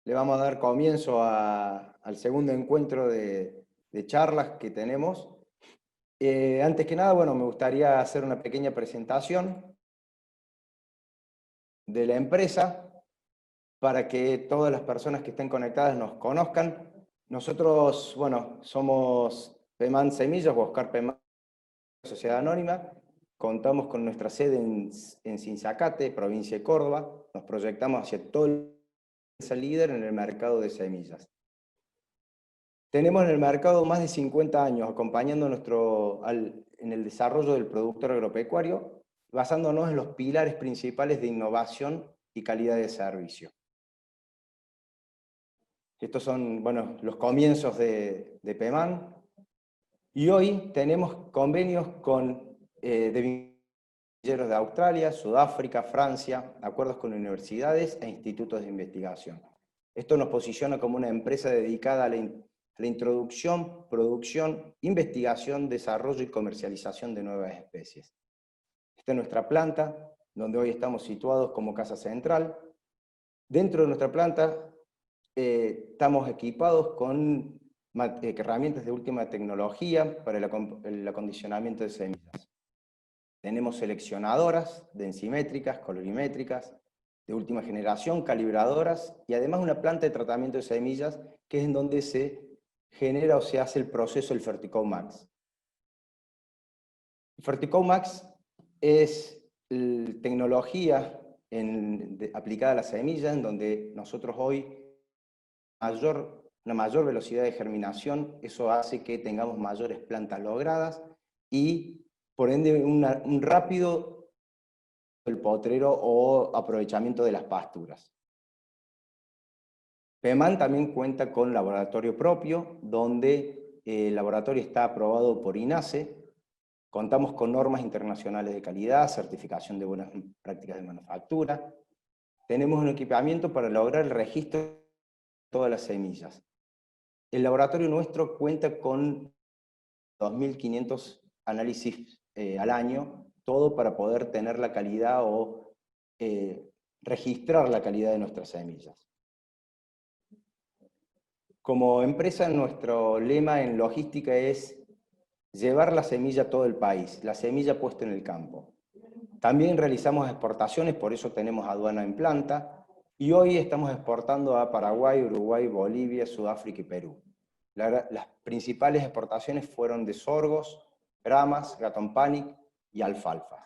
le vamos a dar comienzo al segundo encuentro de charlas que tenemos. Antes que nada, bueno, me gustaría hacer una pequeña presentación de la empresa para que todas las personas que estén conectadas nos conozcan. Nosotros, bueno, somos Pemán Semillas o Oscar Pemán, Sociedad Anónima. Contamos con nuestra sede en Sinzacate, provincia de Córdoba. Nos proyectamos hacia todo el líder en el mercado de semillas. Tenemos en el mercado más de 50 años acompañando en el desarrollo del productor agropecuario, basándonos en los pilares principales de innovación y calidad de servicio. Estos son, bueno, los comienzos de Pemán. Y hoy tenemos convenios con de villeros de Australia, Sudáfrica, Francia, acuerdos con universidades e institutos de investigación. Esto nos posiciona como una empresa dedicada a la introducción, producción, investigación, desarrollo y comercialización de nuevas especies. Esta es nuestra planta, donde hoy estamos situados como casa central. Dentro de nuestra planta estamos equipados con herramientas de última tecnología para el acondicionamiento de semillas. Tenemos seleccionadoras densimétricas, colorimétricas, de última generación, calibradoras, y además una planta de tratamiento de semillas, que es en donde se genera o se hace el proceso del Fertico Max. El Fertico Max es tecnología aplicada a la semilla, en donde nosotros hoy una mayor velocidad de germinación, eso hace que tengamos mayores plantas logradas y por ende un rápido el potrero o aprovechamiento de las pasturas. Pemán también cuenta con laboratorio propio, donde el laboratorio está aprobado por INASE. Contamos con normas internacionales de calidad, certificación de buenas prácticas de manufactura. Tenemos un equipamiento para lograr el registro de todas las semillas. El laboratorio nuestro cuenta con 2.500 análisis al año, todo para poder tener la calidad o registrar la calidad de nuestras semillas. Como empresa, nuestro lema en logística es llevar la semilla a todo el país, la semilla puesta en el campo. También realizamos exportaciones, por eso tenemos aduana en planta, y hoy estamos exportando a Paraguay, Uruguay, Bolivia, Sudáfrica y Perú. Las principales exportaciones fueron de sorgos, gramas, Gatton Panic y alfalfa.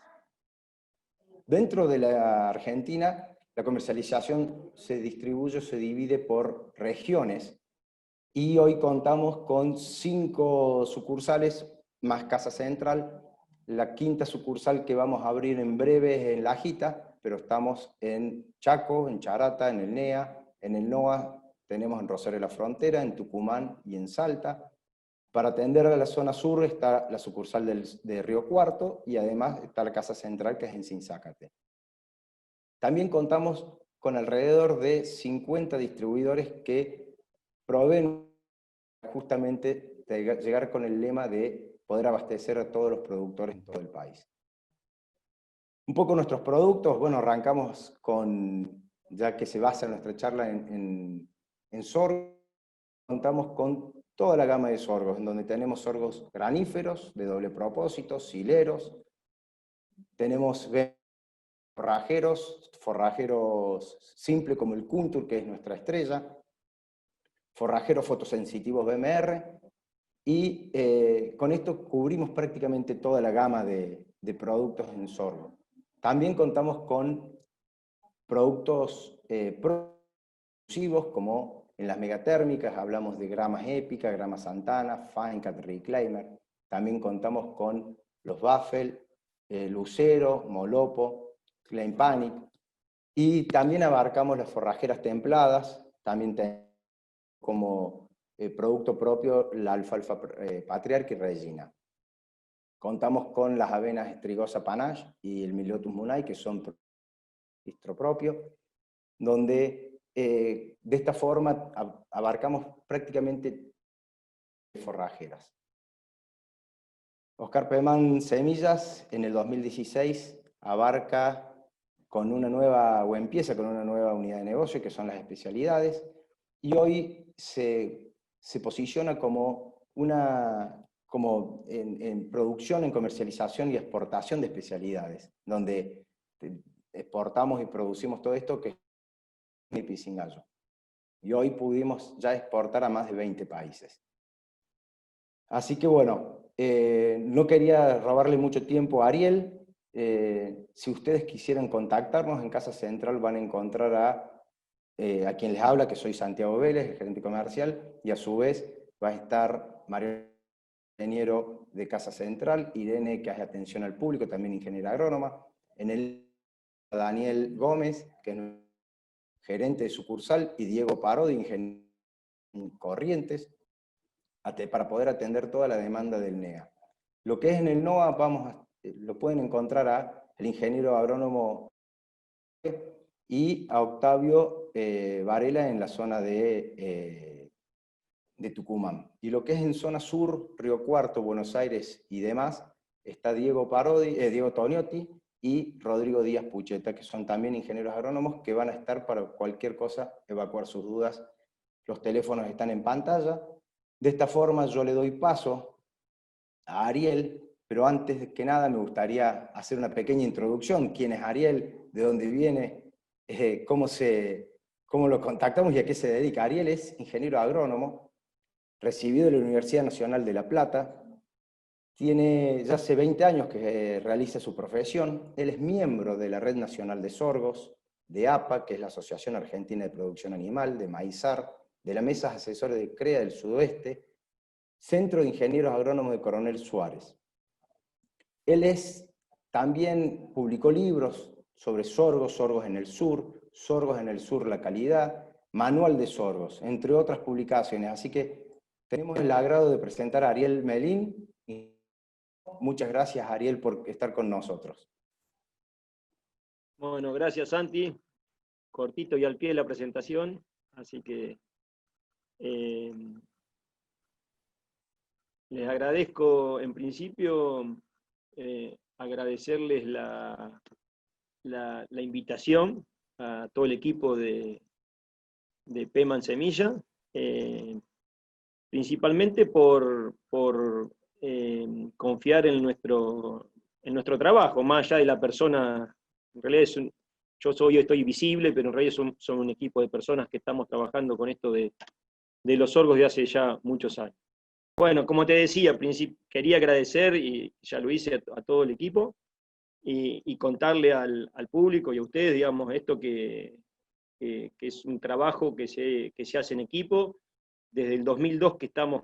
Dentro de la Argentina, la comercialización se divide por regiones, y hoy contamos con 5 sucursales más Casa Central. La quinta sucursal que vamos a abrir en breve es en La Jita, pero estamos en Chaco, en Charata, en el NEA, en el NOA, tenemos en Rosario de la Frontera, en Tucumán y en Salta. Para atender a la zona sur está la sucursal de Río Cuarto y además está la Casa Central, que es en Sinzácate. También contamos con alrededor de 50 distribuidores que proveen justamente de llegar con el lema de poder abastecer a todos los productores en todo el país. Un poco nuestros productos, bueno, arrancamos con, ya que se basa nuestra charla en sorgo, contamos con toda la gama de sorgos, en donde tenemos sorgos graníferos, de doble propósito, sileros, tenemos forrajeros simples como el Kuntur, que es nuestra estrella, forrajeros fotosensitivos BMR, y con esto cubrimos prácticamente toda la gama de productos en sorgo. También contamos con productos productivos, como en las megatérmicas hablamos de gramas Épica, gramas Santana, Fine Cut Reclaimer. También contamos con los Baffel, Lucero, Molopo, Klein Panic, y también abarcamos las forrajeras templadas, también como producto propio la alfalfa Patriarca y Regina. Contamos con las avenas Strigosa Panache y el Milotus Munay, que son registro propio, donde de esta forma abarcamos prácticamente forrajeras. Oscar Pemán Semillas en el 2016 abarca con una nueva, o empieza con una nueva unidad de negocio, que son las especialidades. y hoy se posiciona como en producción, en comercialización y exportación de especialidades, donde exportamos y producimos todo esto que es mi pisingallo. Y hoy pudimos ya exportar a más de 20 países. Así que bueno, no quería robarle mucho tiempo a Ariel. Si ustedes quisieran contactarnos en Casa Central van a encontrar a quien les habla, que soy Santiago Vélez, el gerente comercial, y a su vez va a estar Mario ingeniero de Casa Central, Irene, que hace atención al público, también ingeniera agrónoma, en el Daniel Gómez, que es gerente de sucursal, y Diego Parodi, ingeniero en Corrientes, para poder atender toda la demanda del NEA. Lo que es en el NOA, lo pueden encontrar al ingeniero agrónomo y a Octavio Varela en la zona de Tucumán. Y lo que es en zona sur, Río Cuarto, Buenos Aires y demás, está Diego Toniotti y Rodrigo Díaz Pucheta, que son también ingenieros agrónomos que van a estar para cualquier cosa, evacuar sus dudas. Los teléfonos están en pantalla. De esta forma yo le doy paso a Ariel, pero antes que nada me gustaría hacer una pequeña introducción. ¿Quién es Ariel? ¿De dónde viene? ¿Cómo lo contactamos y a qué se dedica? Ariel es ingeniero agrónomo, recibido de la Universidad Nacional de La Plata. Tiene ya hace 20 años que realiza su profesión. Él es miembro de la Red Nacional de Sorgos, de APA, que es la Asociación Argentina de Producción Animal, de Maizar, de la Mesa Asesora de CREA del Sudoeste, Centro de Ingenieros Agrónomos de Coronel Suárez. Él también publicó libros sobre sorgos, sorgos en el sur, la calidad, manual de sorgos, entre otras publicaciones. Así que tenemos el agrado de presentar a Ariel Melín. Muchas gracias, Ariel, por estar con nosotros. Bueno, gracias, Santi. Cortito y al pie de la presentación, así que les agradezco, en principio, agradecerles la invitación a todo el equipo de Peman Semilla, principalmente por confiar en nuestro trabajo, más allá de la persona. En realidad estoy visible, pero en realidad son un equipo de personas que estamos trabajando con esto de los sorgos de hace ya muchos años. Bueno, como te decía, quería agradecer, y ya lo hice a todo el equipo, y contarle al público y a ustedes, digamos, esto que es un trabajo que se hace en equipo. Desde el 2002 que estamos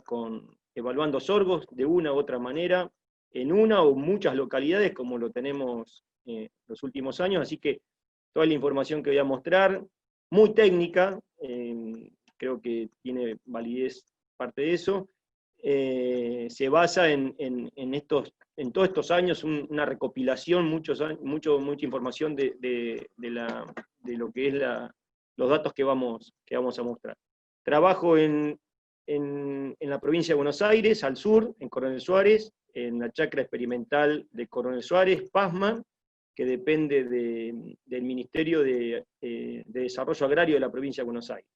evaluando sorgos de una u otra manera, en una o muchas localidades, como lo tenemos los últimos años, así que toda la información que voy a mostrar, muy técnica, creo que tiene validez parte de eso, se basa en todos estos años, una recopilación, mucha información de lo que es los datos que vamos a mostrar. Trabajo en la provincia de Buenos Aires, al sur, en Coronel Suárez, en la chacra experimental de Coronel Suárez, PASMA, que depende del Ministerio de Desarrollo Agrario de la provincia de Buenos Aires.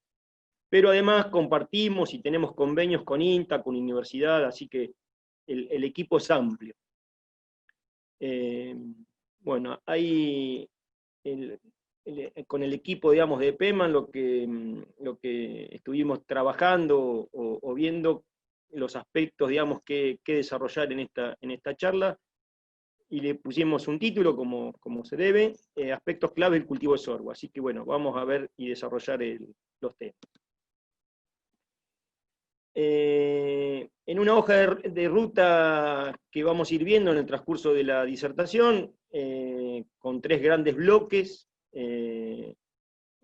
Pero además compartimos y tenemos convenios con INTA, con universidad, así que el equipo es amplio. Bueno, hay con el equipo, digamos, de Peman, lo que estuvimos trabajando o viendo los aspectos, digamos, que desarrollar en esta charla, y le pusimos un título, como se debe, aspectos clave del cultivo de sorgo. Así que bueno, vamos a ver y desarrollar los temas. En una hoja de ruta que vamos a ir viendo en el transcurso de la disertación, con 3 grandes bloques, en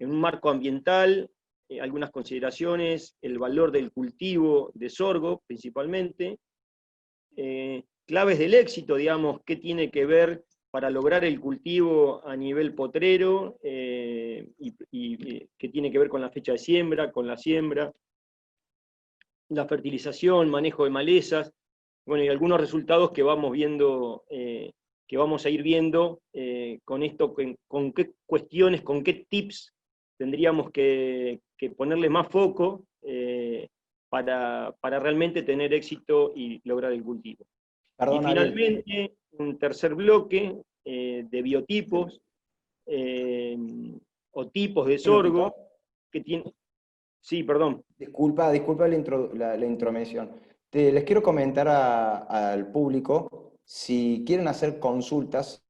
un marco ambiental, algunas consideraciones, el valor del cultivo de sorgo principalmente, claves del éxito, digamos, qué tiene que ver para lograr el cultivo a nivel potrero, y qué tiene que ver con la fecha de siembra, con la siembra, la fertilización, manejo de malezas, bueno, y algunos resultados que vamos viendo, que vamos a ir viendo con esto, con qué cuestiones, con qué tips tendríamos que que ponerle más foco para realmente tener éxito y lograr el cultivo. Perdón, Y Ariel. finalmente, un tercer bloque de biotipos o tipos de sorgo que tienen... Sí, perdón. Disculpa la intromisión. Les quiero comentar al público, si quieren hacer consultas,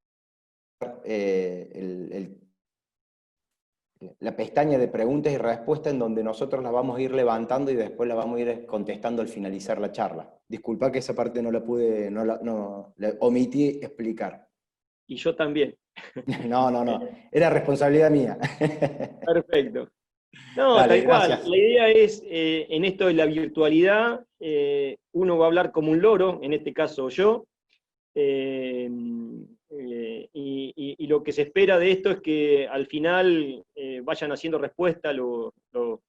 la pestaña de preguntas y respuestas en donde nosotros las vamos a ir levantando y después las vamos a ir contestando al finalizar la charla. Disculpa que esa parte no la pude, la omití explicar. Y yo también. No, era responsabilidad mía. Perfecto. No, Dale, tal cual. gracias. La idea es, en esto de la virtualidad, uno va a hablar como un loro, en este caso yo, y lo que se espera de esto es que al final vayan haciendo respuesta los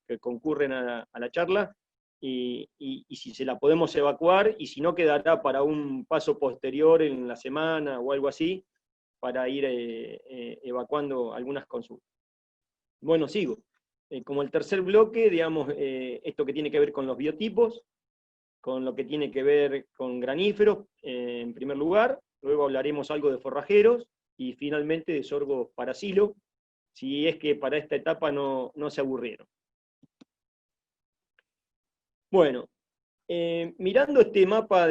que concurren a la charla, y si se la podemos evacuar, y si no quedará para un paso posterior en la semana o algo así, para ir evacuando algunas consultas. Bueno, sigo. Como el tercer bloque, digamos, esto que tiene que ver con los biotipos, con lo que tiene que ver con graníferos, en primer lugar, luego hablaremos algo de forrajeros, y finalmente de sorgos para silo, si es que para esta etapa no se aburrieron. Bueno, mirando este mapa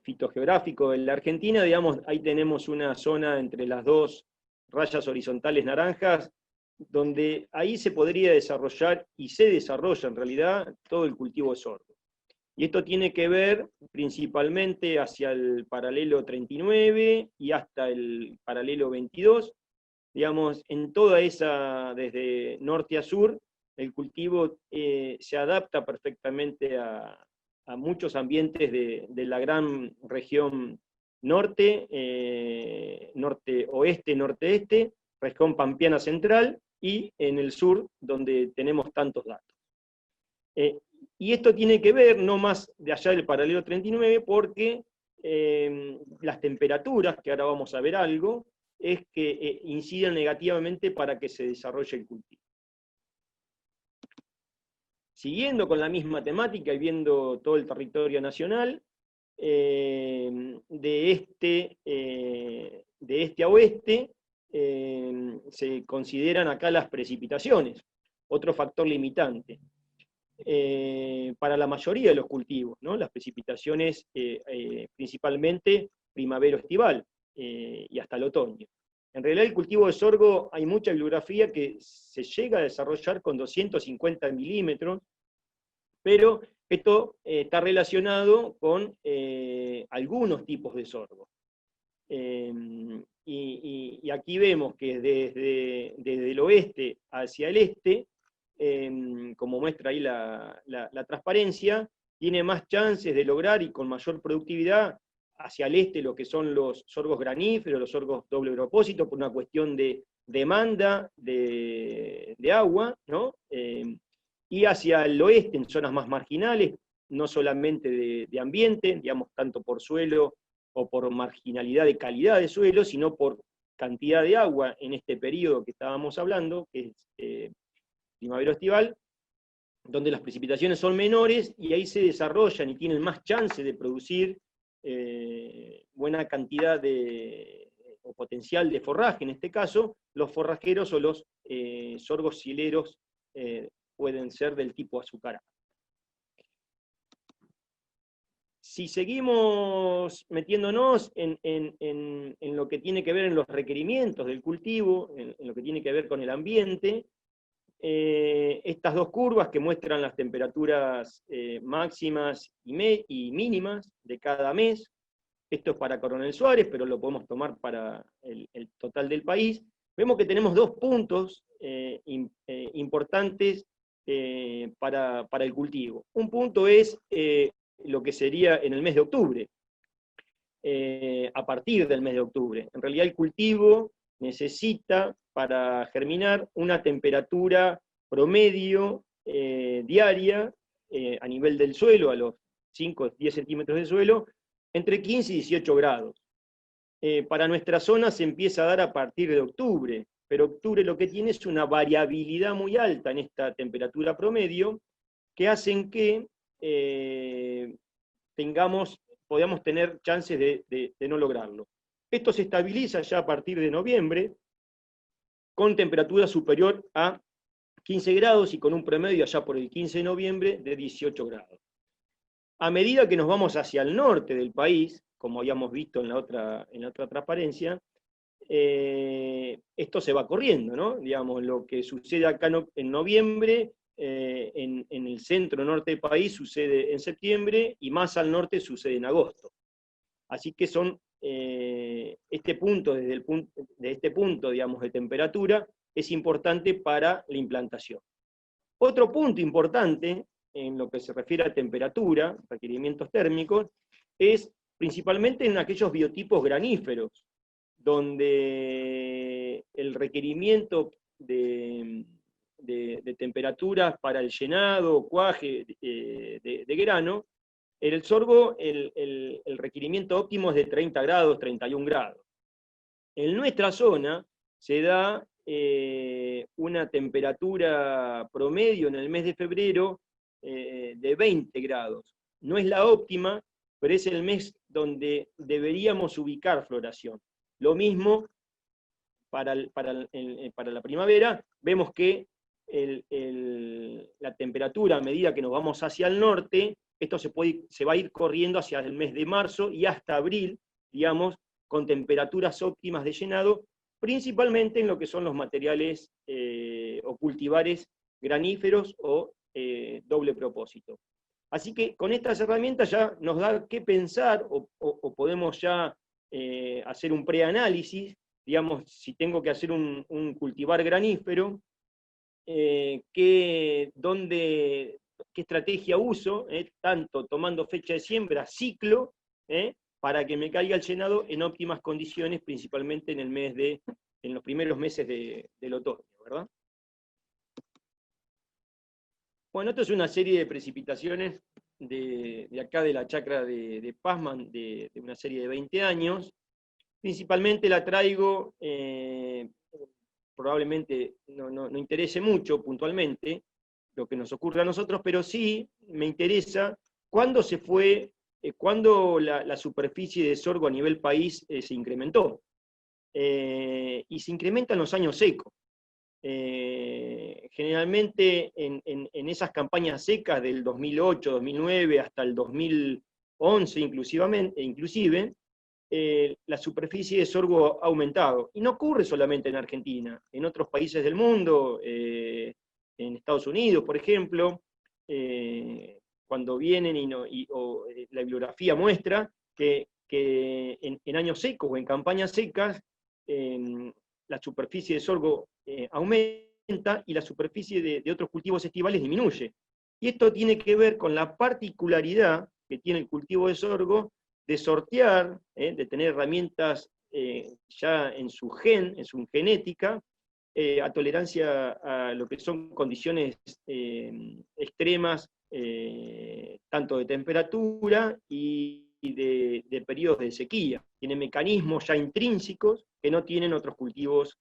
fitogeográfico de la Argentina, digamos, ahí tenemos una zona entre las dos rayas horizontales naranjas, donde ahí se podría desarrollar, y se desarrolla en realidad, todo el cultivo de sorgo. Y esto tiene que ver principalmente hacia el paralelo 39 y hasta el paralelo 22. Digamos, en toda esa, desde norte a sur, el cultivo se adapta perfectamente a muchos ambientes de la gran región norte, norte-oeste, norte-este, región pampeana central, y en el sur, donde tenemos tantos datos. Y esto tiene que ver, no más de allá del paralelo 39, porque las temperaturas, que ahora vamos a ver algo, es que inciden negativamente para que se desarrolle el cultivo. Siguiendo con la misma temática y viendo todo el territorio nacional, de este a oeste, se consideran acá las precipitaciones, otro factor limitante. Para la mayoría de los cultivos, ¿no? Las precipitaciones principalmente primavero-estival y hasta el otoño. En realidad el cultivo de sorgo hay mucha bibliografía que se llega a desarrollar con 250 milímetros, pero esto está relacionado con algunos tipos de sorgo. Y aquí vemos que desde el oeste hacia el este, como muestra ahí la transparencia, tiene más chances de lograr y con mayor productividad hacia el este lo que son los sorgos graníferos, los sorgos doble propósito, por una cuestión de demanda de agua, ¿no? Y hacia el oeste, en zonas más marginales, no solamente de ambiente, digamos, tanto por suelo o por marginalidad de calidad de suelo, sino por cantidad de agua en este periodo que estábamos hablando, que es primavero-estival, donde las precipitaciones son menores y ahí se desarrollan y tienen más chance de producir buena cantidad o potencial de forraje, en este caso, los forrajeros o los sorgos sileros pueden ser del tipo azucarado. Si seguimos metiéndonos en lo que tiene que ver en los requerimientos del cultivo, en lo que tiene que ver con el ambiente, estas dos curvas que muestran las temperaturas máximas y mínimas de cada mes, esto es para Coronel Suárez, pero lo podemos tomar para el total del país, vemos que tenemos dos puntos importantes para el cultivo. Un punto es lo que sería en el mes de octubre, a partir del mes de octubre. En realidad el cultivo necesita, para germinar, una temperatura promedio diaria a nivel del suelo, a los 5 o 10 centímetros de suelo, entre 15 y 18 grados. Para nuestra zona se empieza a dar a partir de octubre, pero octubre lo que tiene es una variabilidad muy alta en esta temperatura promedio, que hacen que podamos tener chances de no lograrlo. Esto se estabiliza ya a partir de noviembre, con temperatura superior a 15 grados y con un promedio allá por el 15 de noviembre de 18 grados. A medida que nos vamos hacia el norte del país, como habíamos visto en la otra transparencia, esto se va corriendo, ¿no? Digamos, lo que sucede acá en noviembre, en el centro norte del país sucede en septiembre, y más al norte sucede en agosto. Así que son este punto, digamos, de temperatura, es importante para la implantación. Otro punto importante en lo que se refiere a temperatura, requerimientos térmicos, es principalmente en aquellos biotipos graníferos, donde el requerimiento de temperaturas para el llenado, cuaje de grano, en el sorgo el requerimiento óptimo es de 30 grados, 31 grados. En nuestra zona se da una temperatura promedio en el mes de febrero de 20 grados. No es la óptima, pero es el mes donde deberíamos ubicar floración. Lo mismo para la primavera, vemos que la temperatura, a medida que nos vamos hacia el norte, esto se va a ir corriendo hacia el mes de marzo y hasta abril, digamos, con temperaturas óptimas de llenado, principalmente en lo que son los materiales o cultivares graníferos o doble propósito. Así que con estas herramientas ya nos da qué pensar, o podemos ya hacer un preanálisis, digamos, si tengo que hacer un cultivar granífero, qué estrategia uso, tanto tomando fecha de siembra, ciclo, para que me caiga el llenado en óptimas condiciones, principalmente en los primeros meses del otoño, ¿verdad? Bueno, esto es una serie de precipitaciones de acá de la chacra de Pazman, de una serie de 20 años. Principalmente la traigo, probablemente no interese mucho puntualmente lo que nos ocurre a nosotros, pero sí me interesa cuándo la superficie de sorgo a nivel país se incrementó. Y se incrementa en los años secos. Generalmente en esas campañas secas del 2008, 2009 hasta el 2011 inclusive, la superficie de sorgo ha aumentado. Y no ocurre solamente en Argentina, en otros países del mundo, en Estados Unidos, por ejemplo, cuando vienen la bibliografía muestra que en años secos o en campañas secas, la superficie de sorgo aumenta y la superficie de otros cultivos estivales disminuye. Y esto tiene que ver con la particularidad que tiene el cultivo de sorgo de sortear, de tener herramientas ya en su genética, a tolerancia a lo que son condiciones extremas, tanto de temperatura y de periodos de sequía. Tiene mecanismos ya intrínsecos que no tienen otros cultivos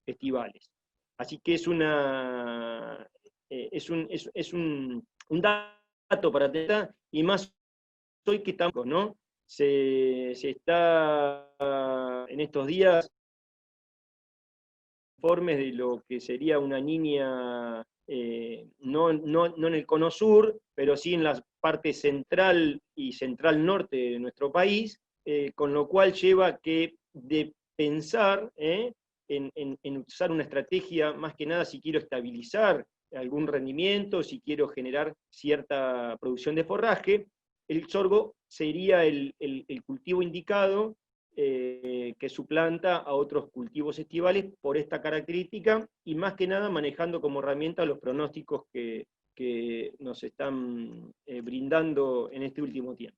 estivales. Así que es un dato para tener, y más hoy que estamos, ¿no? Se está en estos días informes de lo que sería una niña, no en el cono sur, pero sí en la parte central y central norte de nuestro país, con lo cual lleva que de pensar en usar una estrategia, más que nada si quiero estabilizar algún rendimiento, si quiero generar cierta producción de forraje, el sorgo sería el cultivo indicado que suplanta a otros cultivos estivales por esta característica, y más que nada manejando como herramienta los pronósticos que nos están brindando en este último tiempo.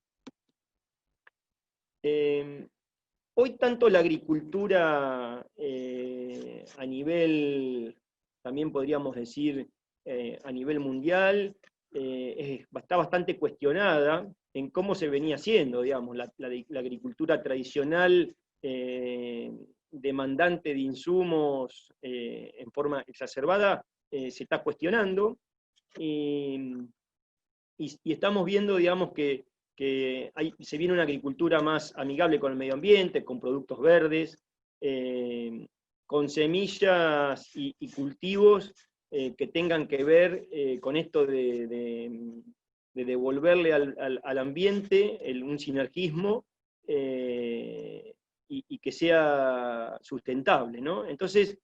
Hoy tanto la agricultura a nivel, también podríamos decir, a nivel mundial, está bastante cuestionada en cómo se venía haciendo, digamos, la agricultura tradicional demandante de insumos en forma exacerbada se está cuestionando, y estamos viendo, digamos, que se viene una agricultura más amigable con el medio ambiente, con productos verdes, con semillas y cultivos que tengan que ver con esto de devolverle al ambiente un sinergismo y que sea sustentable, ¿no? Entonces,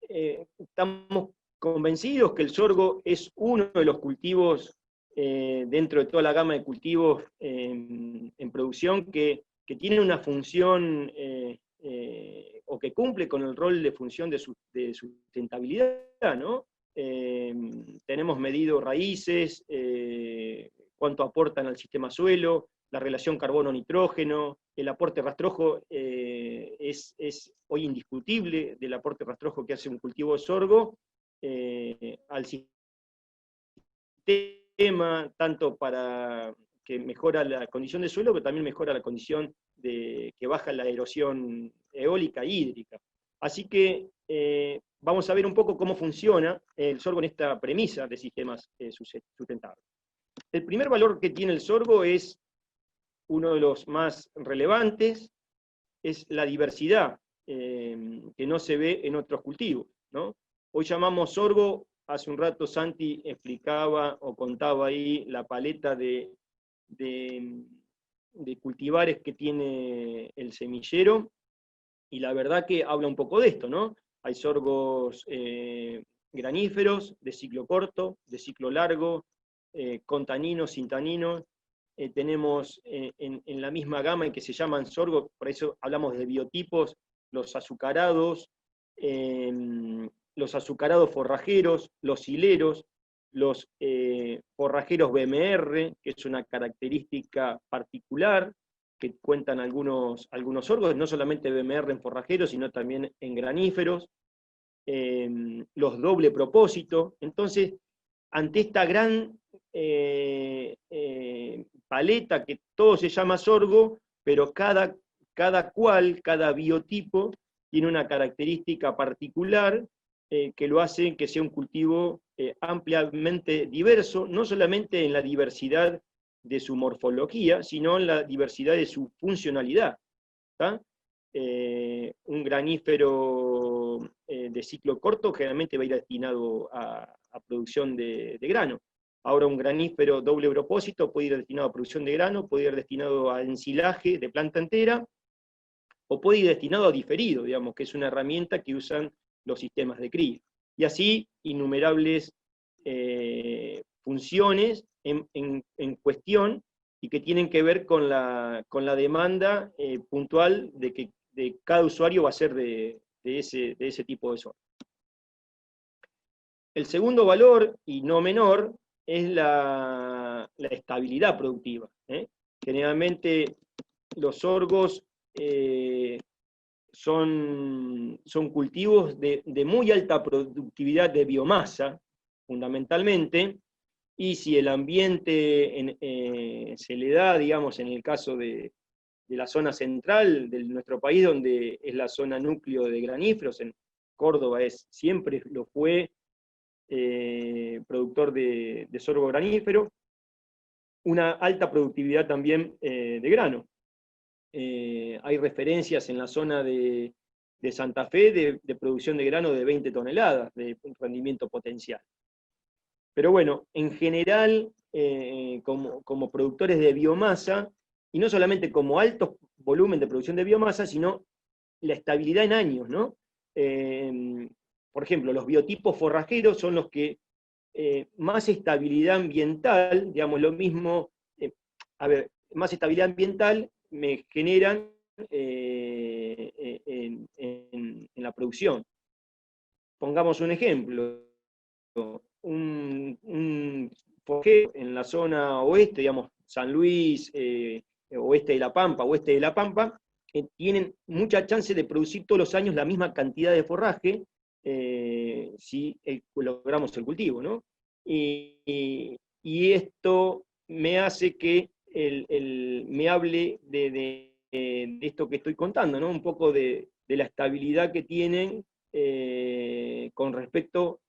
estamos convencidos que el sorgo es uno de los cultivos dentro de toda la gama de cultivos en producción que tiene una función o que cumple con el rol de función de sustentabilidad, ¿no? Tenemos medido raíces, cuánto aportan al sistema suelo, la relación carbono-nitrógeno, el aporte rastrojo es hoy indiscutible del aporte rastrojo que hace un cultivo de sorgo al sistema, tanto para que mejora la condición del suelo, pero también mejora la condición de que baja la erosión eólica e hídrica. Así que vamos a ver un poco cómo funciona el sorgo en esta premisa de sistemas sustentables. El primer valor que tiene el sorgo es uno de los más relevantes, es la diversidad que no se ve en otros cultivos, ¿no? Hoy llamamos sorgo, hace un rato Santi explicaba o contaba ahí la paleta de cultivares que tiene el semillero, y la verdad que habla un poco de esto, ¿no? Hay sorgos graníferos, de ciclo corto, de ciclo largo, con taninos, sin taninos. Tenemos en la misma gama en que se llaman sorgo, por eso hablamos de biotipos, los azucarados forrajeros, los hileros, los forrajeros BMR, que es una característica particular, que cuentan algunos sorgos, no solamente BMR en forrajeros, sino también en graníferos, los doble propósito. Entonces, ante esta gran paleta que todo se llama sorgo, pero cada biotipo tiene una característica particular que lo hace que sea un cultivo ampliamente diverso, no solamente en la diversidad de su morfología, sino en la diversidad de su funcionalidad. Un granífero de ciclo corto generalmente va a ir destinado a producción de grano. Ahora un granífero doble propósito puede ir destinado a producción de grano, puede ir destinado a ensilaje de planta entera, o puede ir destinado a diferido, digamos, que es una herramienta que usan los sistemas de cría. Y así innumerables funciones en cuestión y que tienen que ver con la demanda puntual de cada usuario va a ser de ese tipo de sorgo. El segundo valor, y no menor, es la estabilidad productiva. Generalmente los sorgos son cultivos de muy alta productividad de biomasa, fundamentalmente, y si el ambiente se le da, digamos, en el caso de la zona central de nuestro país, donde es la zona núcleo de graníferos, en Córdoba siempre lo fue productor de sorgo granífero, una alta productividad también de grano. Hay referencias en la zona de Santa Fe de producción de grano de 20 toneladas de rendimiento potencial. Pero bueno, en general, como productores de biomasa, y no solamente como alto volumen de producción de biomasa, sino la estabilidad en años, ¿no? Por ejemplo, los biotipos forrajeros son los que más estabilidad ambiental, digamos lo mismo, más estabilidad ambiental me generan en la producción. Pongamos un ejemplo, un forrajero en la zona oeste, digamos, San Luis, oeste de La Pampa, tienen mucha chance de producir todos los años la misma cantidad de forraje si logramos el cultivo, ¿no? Y esto me hace que me hable de esto que estoy contando, ¿no? Un poco de de la estabilidad que tienen con respecto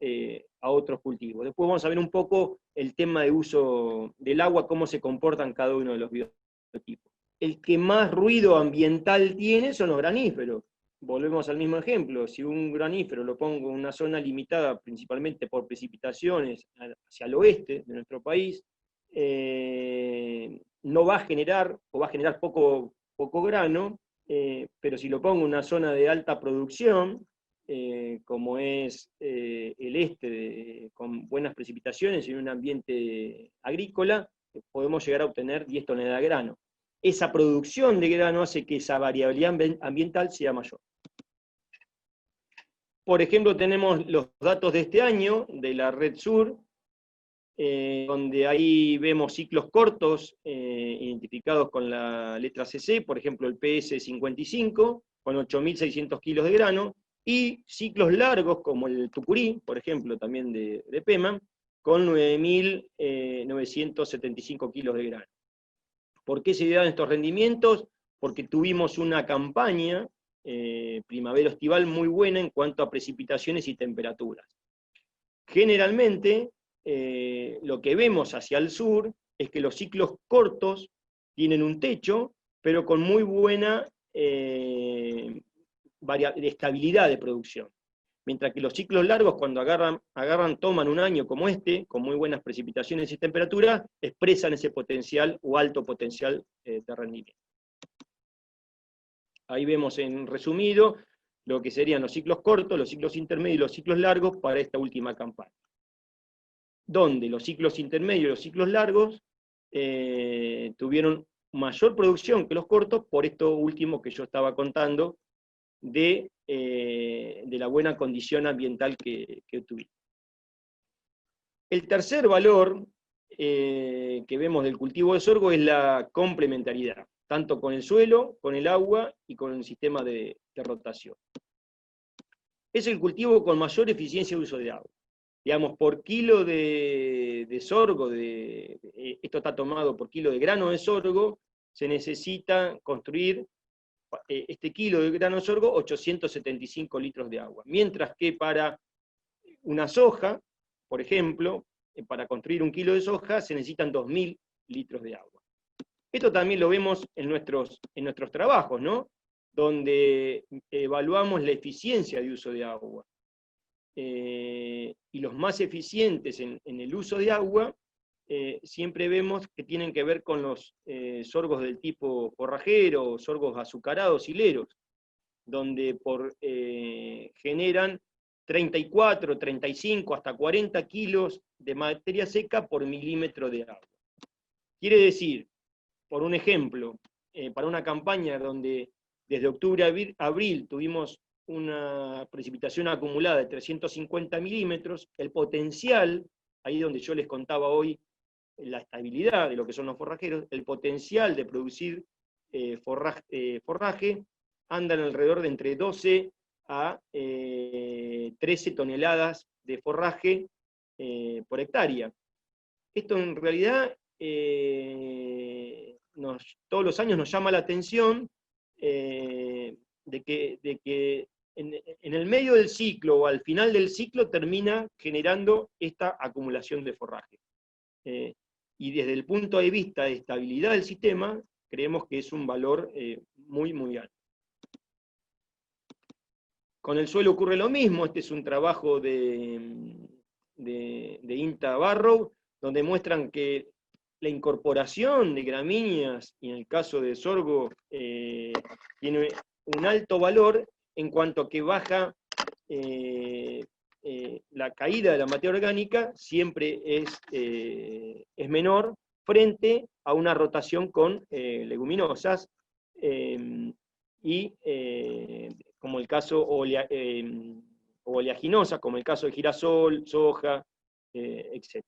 a otros cultivos. Después vamos a ver un poco el tema de uso del agua, cómo se comportan cada uno de los biotipos. El que más ruido ambiental tiene son los graníferos. Volvemos al mismo ejemplo, si un granífero lo pongo en una zona limitada principalmente por precipitaciones hacia el oeste de nuestro país, no va a generar, o va a generar poco grano, pero si lo pongo en una zona de alta producción, como es el este, con buenas precipitaciones y en un ambiente agrícola, podemos llegar a obtener 10 toneladas de grano. Esa producción de grano hace que esa variabilidad ambiental sea mayor. Por ejemplo, tenemos los datos de este año de la Red Sur, donde ahí vemos ciclos cortos identificados con la letra CC, por ejemplo el PS55, con 8.600 kilos de grano, y ciclos largos como el Tucurí, por ejemplo, también de PEMA, con 9.975 kilos de grano. ¿Por qué se dieron estos rendimientos? Porque tuvimos una campaña primavero-estival muy buena en cuanto a precipitaciones y temperaturas. Generalmente, lo que vemos hacia el sur es que los ciclos cortos tienen un techo, pero con muy buena estabilidad de producción. Mientras que los ciclos largos, cuando toman un año como este, con muy buenas precipitaciones y temperaturas, expresan ese potencial o alto potencial de rendimiento. Ahí vemos en resumido lo que serían los ciclos cortos, los ciclos intermedios y los ciclos largos para esta última campaña. Donde los ciclos intermedios y los ciclos largos tuvieron mayor producción que los cortos, por esto último que yo estaba contando, de la buena condición ambiental que tuvimos. El tercer valor que vemos del cultivo de sorgo es la complementariedad, tanto con el suelo, con el agua y con el sistema de rotación. Es el cultivo con mayor eficiencia de uso de agua. Digamos, por kilo de sorgo, esto está tomado por kilo de grano de sorgo, se necesita construir este kilo de grano de sorgo 875 litros de agua. Mientras que para una soja, por ejemplo, para construir un kilo de soja se necesitan 2.000 litros de agua. Esto también lo vemos en nuestros trabajos, ¿no? Donde evaluamos la eficiencia de uso de agua. Y los más eficientes en el uso de agua, siempre vemos que tienen que ver con los sorgos del tipo forrajero, sorgos azucarados, hileros, donde generan 34, 35, hasta 40 kilos de materia seca por milímetro de agua. Quiere decir, por un ejemplo, para una campaña donde desde octubre a abril tuvimos una precipitación acumulada de 350 milímetros, el potencial, ahí donde yo les contaba hoy la estabilidad de lo que son los forrajeros, el potencial de producir forraje andan alrededor de entre 12 a 13 toneladas de forraje por hectárea. Esto en realidad todos los años nos llama la atención de que en el medio del ciclo o al final del ciclo termina generando esta acumulación de forraje. Y desde el punto de vista de estabilidad del sistema, creemos que es un valor muy, muy alto. Con el suelo ocurre lo mismo. Este es un trabajo de INTA Barrow, donde muestran que la incorporación de gramíneas, y en el caso de sorgo, tiene un alto valor en cuanto a que baja la caída de la materia orgánica, siempre es menor frente a una rotación con leguminosas, y como el caso oleaginosas, como el caso de girasol, soja, etc.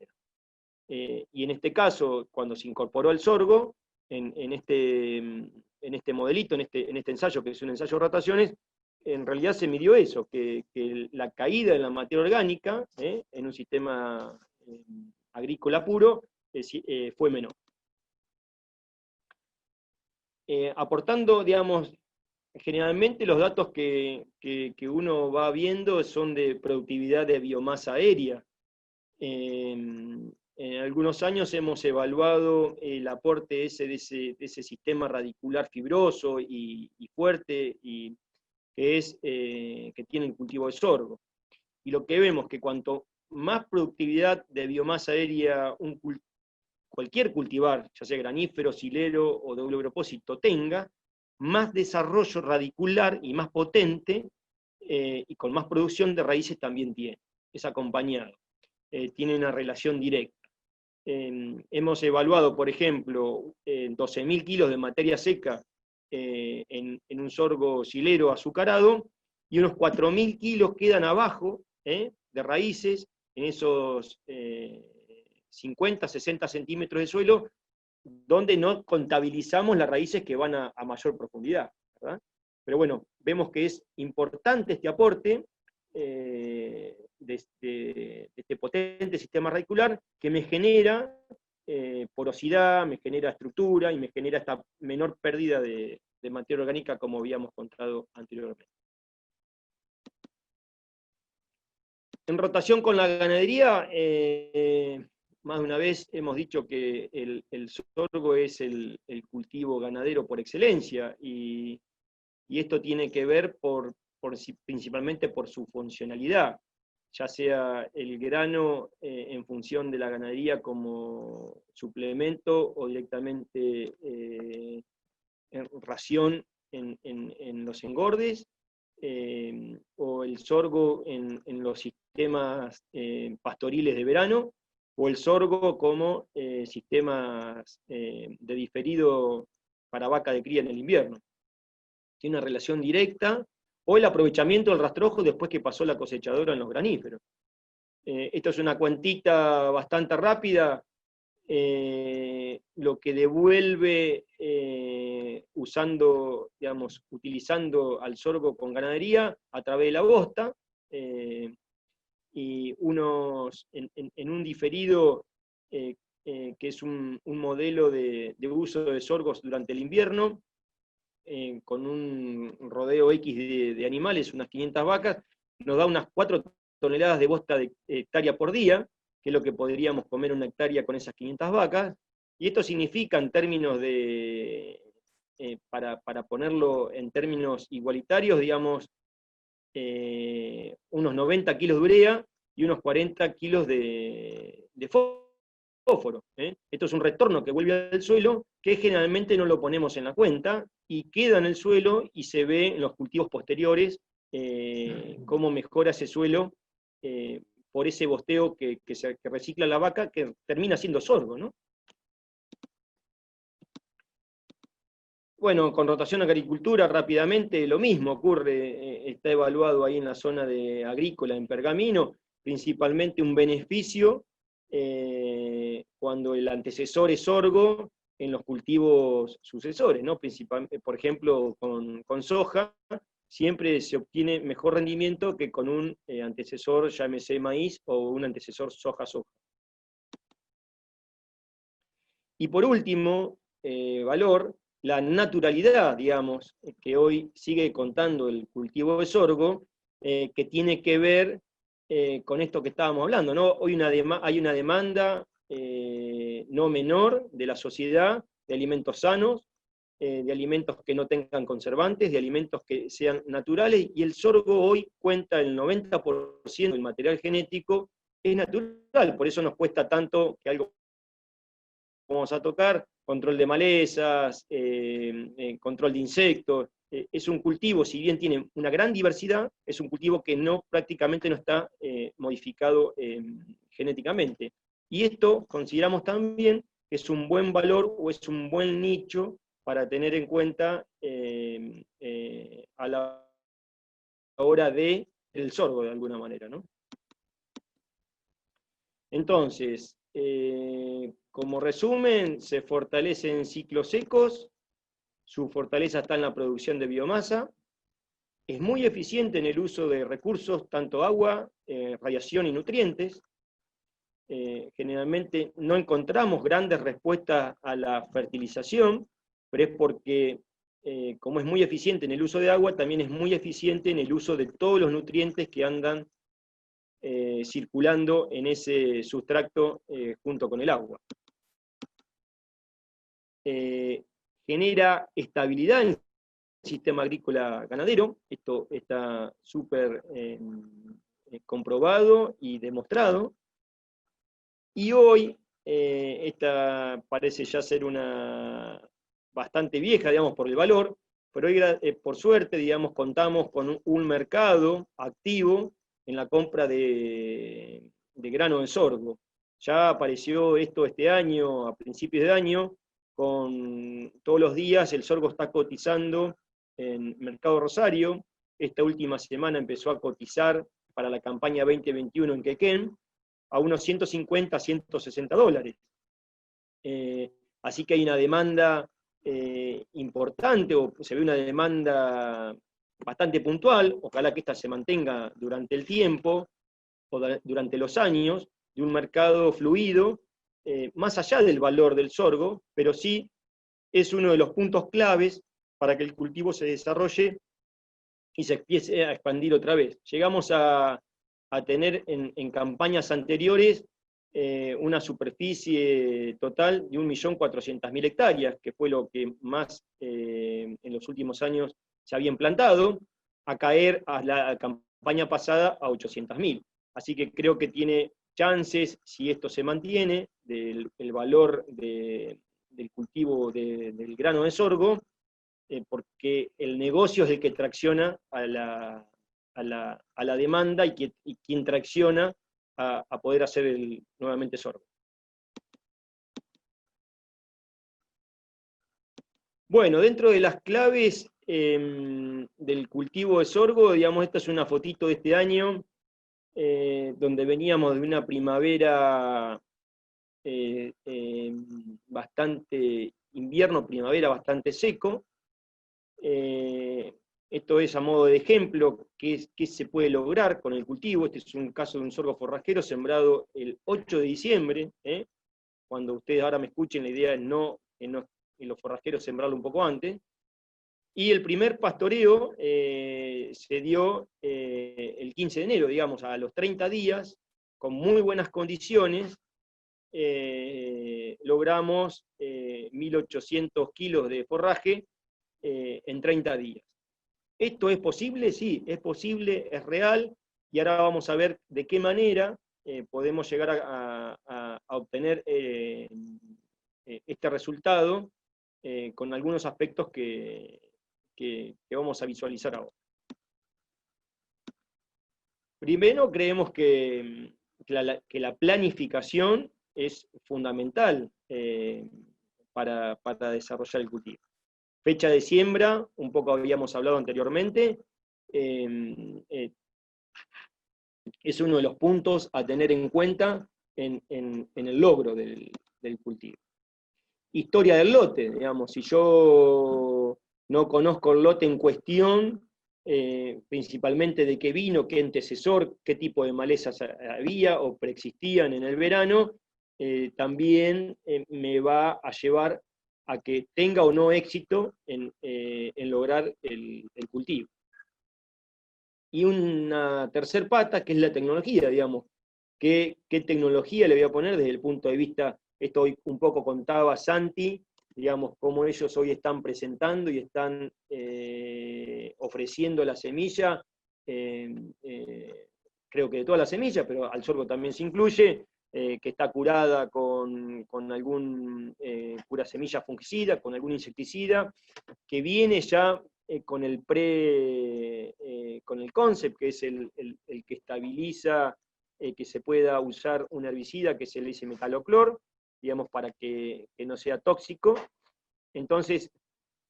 Y en este caso, cuando se incorporó el sorgo, en este modelito, en este ensayo, que es un ensayo de rotaciones, en realidad se midió eso, que la caída de la materia orgánica en un sistema agrícola puro fue menor. Aportando, digamos, generalmente los datos que uno va viendo son de productividad de biomasa aérea. En algunos años hemos evaluado el aporte de ese sistema radicular fibroso y fuerte que tiene el cultivo de sorgo. Y lo que vemos es que cuanto más productividad de biomasa aérea cualquier cultivar, ya sea granífero, silero o doble propósito, tenga, más desarrollo radicular y más potente, y con más producción de raíces también tiene. Es acompañado. Tiene una relación directa. Hemos evaluado, por ejemplo, 12.000 kilos de materia seca en un sorgo silero azucarado, y unos 4.000 kilos quedan abajo de raíces en esos 50, 60 centímetros de suelo, donde no contabilizamos las raíces que van a mayor profundidad, ¿verdad? Pero bueno, vemos que es importante este aporte de este potente sistema radicular que me genera porosidad, me genera estructura y me genera esta menor pérdida de materia orgánica como habíamos contado anteriormente. En rotación con la ganadería, más de una vez hemos dicho que el sorgo es el cultivo ganadero por excelencia, y esto tiene que ver principalmente por su funcionalidad, ya sea el grano en función de la ganadería como suplemento o directamente en ración en los engordes, o el sorgo en los sistemas pastoriles de verano, o el sorgo como sistemas de diferido para vaca de cría en el invierno. Tiene una relación directa, o el aprovechamiento del rastrojo después que pasó la cosechadora en los graníferos. Esto es una cuentita bastante rápida, lo que devuelve utilizando al sorgo con ganadería a través de la bosta, y en un diferido que es un modelo de uso de sorgos durante el invierno, con un rodeo X de animales, unas 500 vacas, nos da unas 4 toneladas de bosta de hectárea por día, que es lo que podríamos comer una hectárea con esas 500 vacas, y esto significa en términos para ponerlo en términos igualitarios, digamos, unos 90 kilos de urea y unos 40 kilos de fósforo. Esto es un retorno que vuelve al suelo, que generalmente no lo ponemos en la cuenta, y queda en el suelo y se ve en los cultivos posteriores cómo mejora ese suelo por ese bosteo que recicla la vaca, que termina siendo sorgo, ¿no? Bueno, con rotación a agricultura, rápidamente, lo mismo ocurre, está evaluado ahí en la zona de agrícola, en Pergamino, principalmente un beneficio cuando el antecesor es sorgo en los cultivos sucesores, ¿no? Por ejemplo, con soja, siempre se obtiene mejor rendimiento que con un antecesor, llámese maíz, o un antecesor soja-soja. Y por último, valor, la naturalidad, digamos, que hoy sigue contando el cultivo de sorgo, que tiene que ver con esto que estábamos hablando, ¿no? Hoy hay una demanda no menor de la sociedad de alimentos sanos, de alimentos que no tengan conservantes, de alimentos que sean naturales, y el sorgo hoy cuenta el 90% del material genético es natural, por eso nos cuesta tanto que algo vamos a tocar, control de malezas, control de insectos. Es un cultivo, si bien tiene una gran diversidad, es un cultivo que prácticamente no está modificado genéticamente. Y esto consideramos también que es un buen valor o es un buen nicho para tener en cuenta a la hora del sorgo, de alguna manera, ¿no? Entonces, como resumen, se fortalecen ciclos secos, su fortaleza está en la producción de biomasa, es muy eficiente en el uso de recursos, tanto agua, radiación y nutrientes. Generalmente no encontramos grandes respuestas a la fertilización, pero es porque como es muy eficiente en el uso de agua, también es muy eficiente en el uso de todos los nutrientes que andan circulando en ese sustrato junto con el agua. Genera estabilidad en el sistema agrícola ganadero, esto está súper comprobado y demostrado, y hoy esta parece ya ser una bastante vieja, digamos, por el valor, pero hoy, por suerte, digamos, contamos con un mercado activo en la compra de grano de sorgo. Ya apareció esto este año, a principios de año, con todos los días el sorgo está cotizando en Mercado Rosario. Esta última semana empezó a cotizar para la campaña 2021 en Quequén a unos 150, 160 dólares. Así que hay una demanda importante, o se ve una demanda bastante puntual, ojalá que esta se mantenga durante el tiempo, o durante los años, de un mercado fluido, más allá del valor del sorgo, pero sí es uno de los puntos claves para que el cultivo se desarrolle y se empiece a expandir otra vez. Llegamos a tener en campañas anteriores una superficie total de 1.400.000 hectáreas, que fue lo que más en los últimos años se había implantado, a caer a la campaña pasada a 800.000. Así que creo que tiene chances, si esto se mantiene, del valor del cultivo del grano de sorgo, porque el negocio es el que tracciona a la demanda y quien tracciona a poder hacer nuevamente sorgo. Bueno, dentro de las claves del cultivo de sorgo, digamos, esta es una fotito de este año, donde veníamos de una primavera invierno-primavera bastante seco. Esto es a modo de ejemplo, qué se puede lograr con el cultivo. Este es un caso de un sorgo forrajero sembrado el 8 de diciembre. Cuando ustedes ahora me escuchen, la idea es no en los forrajeros sembrarlo un poco antes. Y el primer pastoreo se dio el 15 de enero, digamos, a los 30 días, con muy buenas condiciones. Logramos 1.800 kilos de forraje en 30 días. ¿Esto es posible? Sí, es posible, es real, y ahora vamos a ver de qué manera podemos llegar a obtener este resultado con algunos aspectos que vamos a visualizar ahora. Primero, creemos que la planificación es fundamental para desarrollar el cultivo. Fecha de siembra, un poco habíamos hablado anteriormente, es uno de los puntos a tener en cuenta en el logro del cultivo. Historia del lote, digamos, si yo no conozco el lote en cuestión, principalmente de qué vino, qué antecesor, qué tipo de malezas había o preexistían en el verano, también me va a llevar a que tenga o no éxito en lograr el cultivo. Y una tercer pata, que es la tecnología, digamos. ¿Qué tecnología le voy a poner desde el punto de vista, esto hoy un poco contaba Santi, digamos, cómo ellos hoy están presentando y están ofreciendo la semilla, creo que de toda la semilla, pero al sorgo también se incluye, que está curada con algún cura semilla fungicida, con algún insecticida, que viene ya con el concept, que es el que estabiliza que se pueda usar un herbicida, que se le dice metaloclor, digamos, para que no sea tóxico. Entonces,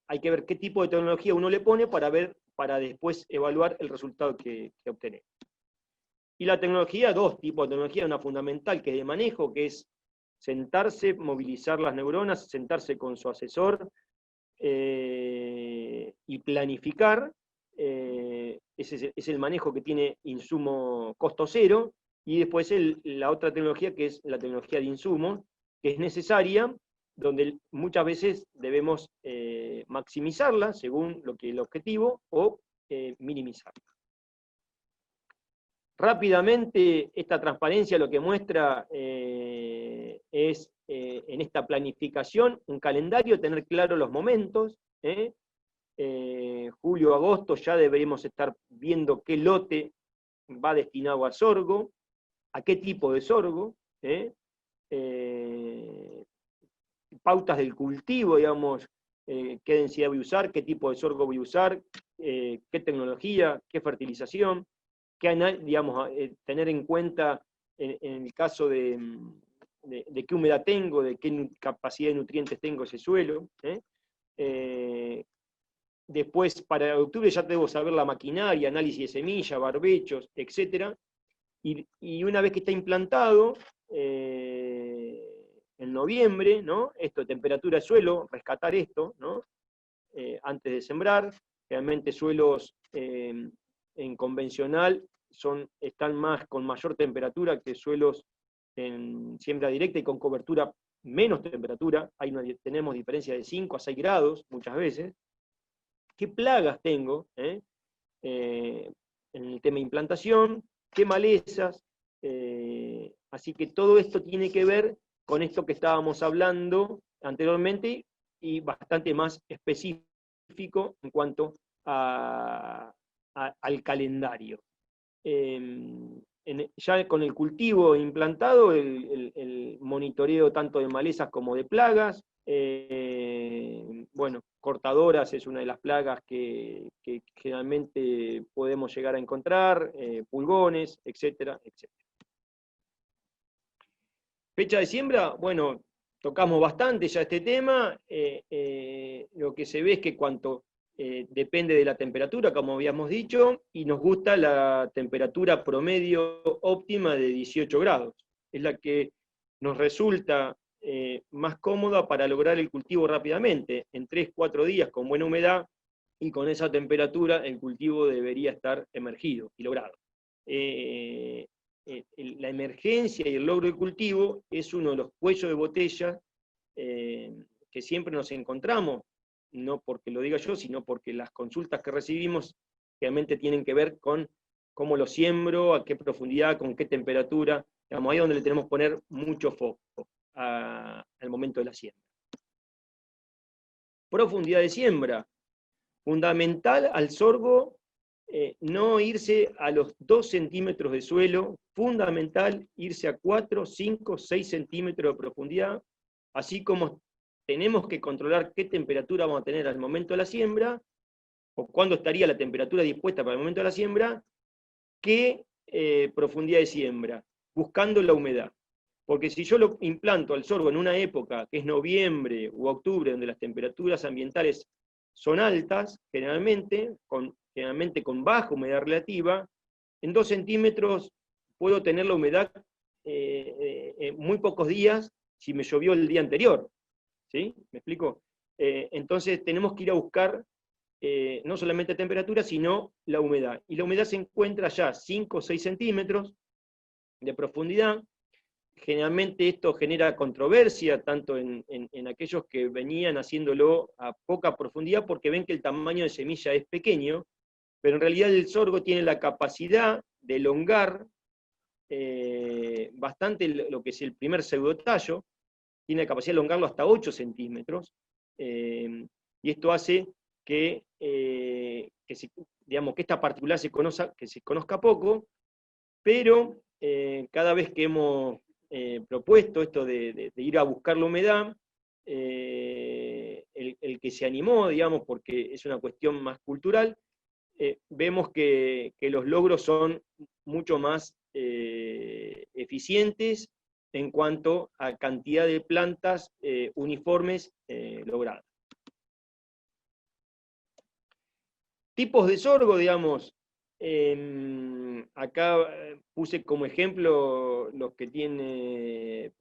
hay que ver qué tipo de tecnología uno le pone para después evaluar el resultado que obtenemos. Y la tecnología, dos tipos de tecnología, una fundamental que es de manejo, que es sentarse, movilizar las neuronas, sentarse con su asesor y planificar. Ese es el manejo que tiene insumo costo cero, y después la otra tecnología, que es la tecnología de insumo, que es necesaria donde muchas veces debemos maximizarla según lo que el objetivo o minimizarla. Rápidamente, esta transparencia lo que muestra es, en esta planificación, un calendario, tener claro los momentos. Julio, agosto ya deberíamos estar viendo qué lote va destinado a sorgo, a qué tipo de sorgo, pautas del cultivo, digamos, qué densidad voy a usar, qué tipo de sorgo voy a usar, qué tecnología, qué fertilización, digamos, tener en cuenta en el caso de qué humedad tengo, de qué capacidad de nutrientes tengo ese suelo. Después, para octubre ya debo saber la maquinaria, análisis de semilla, barbechos, etc. Y una vez que está implantado, en noviembre, ¿no? Esto, temperatura de suelo, rescatar esto, ¿no? Antes de sembrar. Realmente suelos en convencional están con mayor temperatura que suelos en siembra directa y con cobertura menos temperatura. Tenemos diferencia de 5 a 6 grados muchas veces. ¿Qué plagas tengo en el tema de implantación? ¿Qué malezas? Así que todo esto tiene que ver con esto que estábamos hablando anteriormente y bastante más específico en cuanto al calendario. Ya con el cultivo implantado, el monitoreo tanto de malezas como de plagas. Bueno, cortadoras es una de las plagas que generalmente podemos llegar a encontrar, pulgones, etcétera, etcétera. Fecha de siembra, bueno, tocamos bastante ya este tema. Lo que se ve es que depende de la temperatura, como habíamos dicho, y nos gusta la temperatura promedio óptima de 18 grados. Es la que nos resulta más cómoda para lograr el cultivo rápidamente. En 3-4 días con buena humedad y con esa temperatura el cultivo debería estar emergido y logrado. La emergencia y el logro del cultivo es uno de los cuellos de botella que siempre nos encontramos, no porque lo diga yo, sino porque las consultas que recibimos realmente tienen que ver con cómo lo siembro, a qué profundidad, con qué temperatura. Digamos, ahí es donde le tenemos que poner mucho foco al momento de la siembra. Profundidad de siembra. Fundamental al sorgo no irse a los 2 centímetros de suelo, fundamental irse a 4, 5, 6 centímetros de profundidad, así como tenemos que controlar qué temperatura vamos a tener al momento de la siembra, o cuándo estaría la temperatura dispuesta para el momento de la siembra, qué profundidad de siembra, buscando la humedad. Porque si yo lo implanto al sorgo en una época, que es noviembre u octubre, donde las temperaturas ambientales son altas, generalmente con baja humedad relativa, en 2 centímetros puedo tener la humedad en muy pocos días si me llovió el día anterior. ¿Sí? ¿Me explico? Entonces tenemos que ir a buscar no solamente temperatura, sino la humedad. Y la humedad se encuentra ya 5 o 6 centímetros de profundidad. Generalmente esto genera controversia, tanto en aquellos que venían haciéndolo a poca profundidad, porque ven que el tamaño de semilla es pequeño, pero en realidad el sorgo tiene la capacidad de elongar bastante lo que es el primer pseudotallo, tiene la capacidad de elongarlo hasta 8 centímetros, y esto hace que esta particularidad se conozca poco, pero cada vez que hemos propuesto esto de ir a buscar la humedad, el que se animó, digamos, porque es una cuestión más cultural, vemos que los logros son mucho más eficientes en cuanto a cantidad de plantas uniformes logradas. Tipos de sorgo, digamos, acá puse como ejemplo los que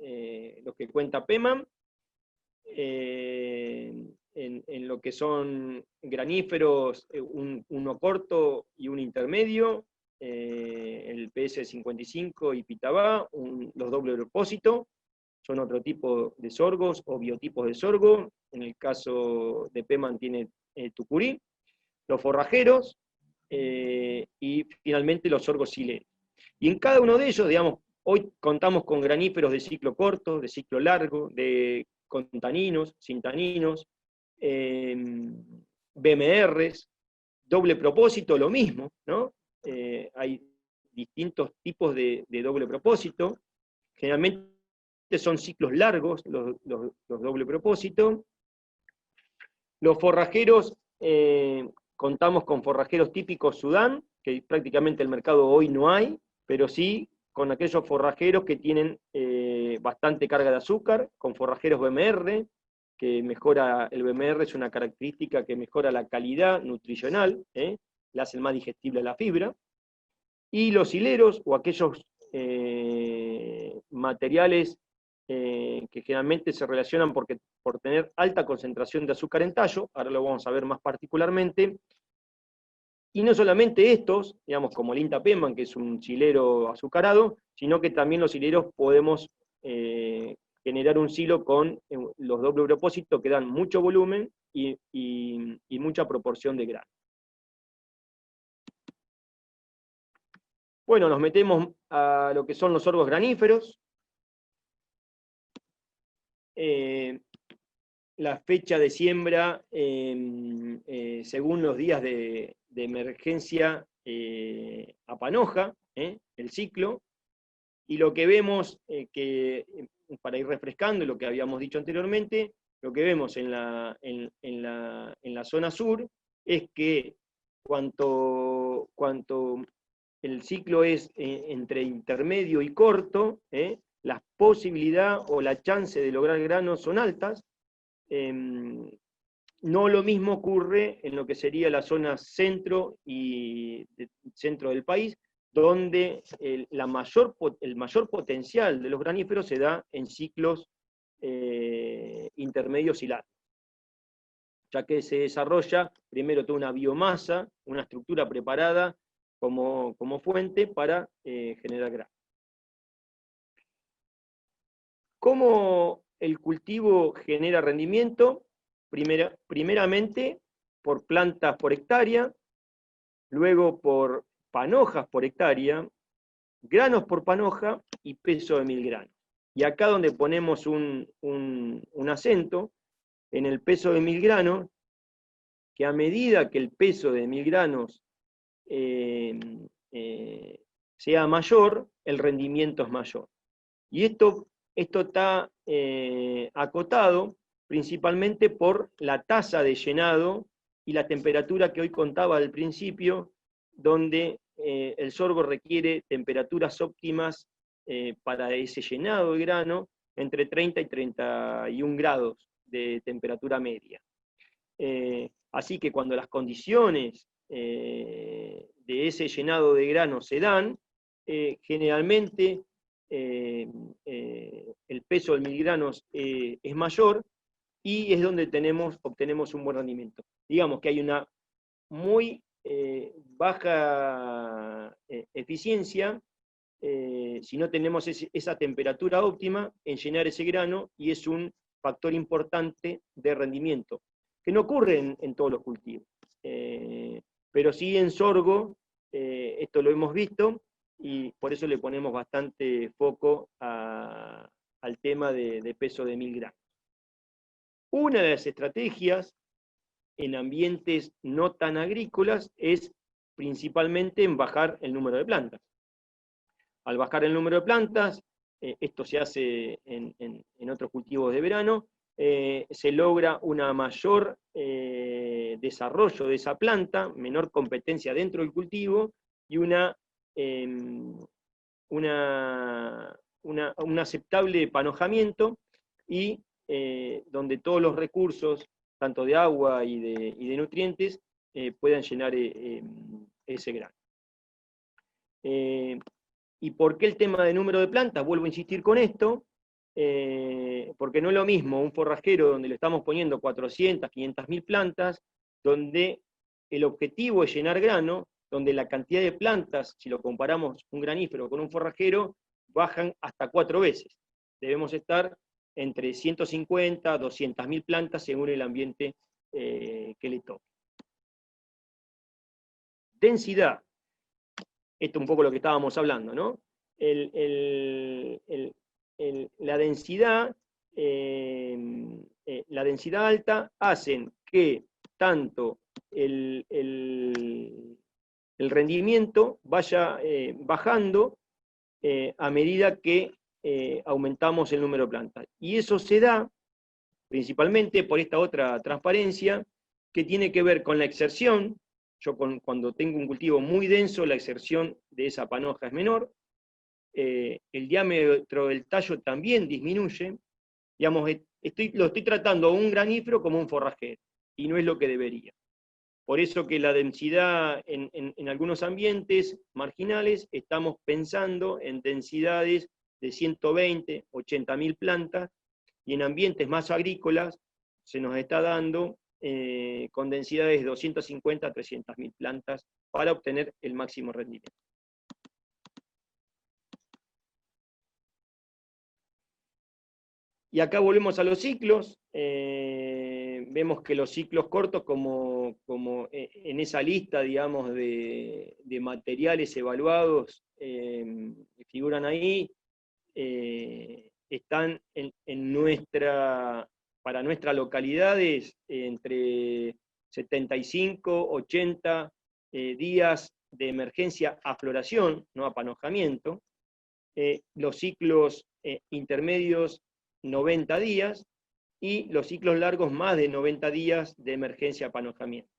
cuenta PEMAN, en lo que son graníferos, uno corto y un intermedio, el PS55 y Pitabá, los doble propósito, son otro tipo de sorgos o biotipos de sorgo. En el caso de Peman tiene tucurí, los forrajeros y finalmente los sorgos sileros. Y en cada uno de ellos, digamos, hoy contamos con graníferos de ciclo corto, de ciclo largo, con taninos, sin taninos, BMRs, doble propósito, lo mismo, ¿no? Hay distintos tipos de doble propósito, generalmente son ciclos largos los doble propósito. Los forrajeros, contamos con forrajeros típicos Sudán, que prácticamente el mercado hoy no hay, pero sí con aquellos forrajeros que tienen bastante carga de azúcar, con forrajeros BMR, que mejora, el BMR es una característica que mejora la calidad nutricional, le hacen más digestible la fibra, y los hileros, o aquellos materiales que generalmente se relacionan por tener alta concentración de azúcar en tallo, ahora lo vamos a ver más particularmente, y no solamente estos, digamos, como el INTA Peman, que es un hilero azucarado, sino que también los hileros podemos generar un silo con los doble propósito que dan mucho volumen y mucha proporción de grano. Bueno, nos metemos a lo que son los sorgos graníferos. La fecha de siembra, según los días de emergencia a panoja, el ciclo, y lo que vemos, para ir refrescando lo que habíamos dicho anteriormente, lo que vemos en la zona sur es que cuanto el ciclo es entre intermedio y corto, la posibilidad o la chance de lograr granos son altas. No lo mismo ocurre en lo que sería la zona centro y centro del país, donde el mayor potencial de los graníferos se da en ciclos intermedios y largos, ya que se desarrolla primero toda una biomasa, una estructura preparada como fuente para generar grano. ¿Cómo el cultivo genera rendimiento? Primeramente por plantas por hectárea, luego por panojas por hectárea, granos por panoja y peso de 1000 granos. Y acá donde ponemos un acento, en el peso de 1000 granos, que a medida que el peso de 1000 granos sea mayor, el rendimiento es mayor. Y esto está acotado principalmente por la tasa de llenado y la temperatura que hoy contaba al principio, donde el sorgo requiere temperaturas óptimas para ese llenado de grano, entre 30 y 31 grados de temperatura media. Así que cuando las condiciones de ese llenado de grano se dan, generalmente el peso del 1000 granos es mayor y es donde obtenemos un buen rendimiento. Digamos que hay una muy baja eficiencia si no tenemos esa temperatura óptima en llenar ese grano, y es un factor importante de rendimiento, que no ocurre en todos los cultivos. Pero sí en sorgo, esto lo hemos visto, y por eso le ponemos bastante foco al tema de peso de 1000 gramos. Una de las estrategias en ambientes no tan agrícolas es principalmente en bajar el número de plantas. Al bajar el número de plantas, esto se hace en otros cultivos de verano, se logra una mayor desarrollo de esa planta, menor competencia dentro del cultivo y un aceptable panojamiento, y donde todos los recursos, tanto de agua y de nutrientes, puedan llenar ese grano. ¿Y por qué el tema de número de plantas? Vuelvo a insistir con esto, porque no es lo mismo un forrajero donde le estamos poniendo 400, 500.000 plantas, donde el objetivo es llenar grano, donde la cantidad de plantas, si lo comparamos un granífero con un forrajero, bajan hasta 4 veces. Debemos estar entre 150, 200.000 plantas según el ambiente que le toque. Densidad. Esto es un poco lo que estábamos hablando, ¿no? La densidad alta hacen que tanto el rendimiento vaya bajando a medida que aumentamos el número de plantas. Y eso se da principalmente por esta otra transparencia que tiene que ver con la exerción. Yo cuando tengo un cultivo muy denso, la exerción de esa panoja es menor. El diámetro del tallo también disminuye. Digamos, lo estoy tratando a un granífero como un forrajero, y no es lo que debería. Por eso que la densidad en algunos ambientes marginales estamos pensando en densidades de 120, 80.000 plantas, y en ambientes más agrícolas se nos está dando con densidades de 250 a 300.000 plantas para obtener el máximo rendimiento. Y acá volvemos a los ciclos. Vemos que los ciclos cortos, como en esa lista, digamos, de materiales evaluados, figuran ahí, están para nuestras localidades entre 75, 80 días de emergencia a floración, no a panojamiento. Los ciclos intermedios, 90 días, y los ciclos largos, más de 90 días de emergencia a panojamiento.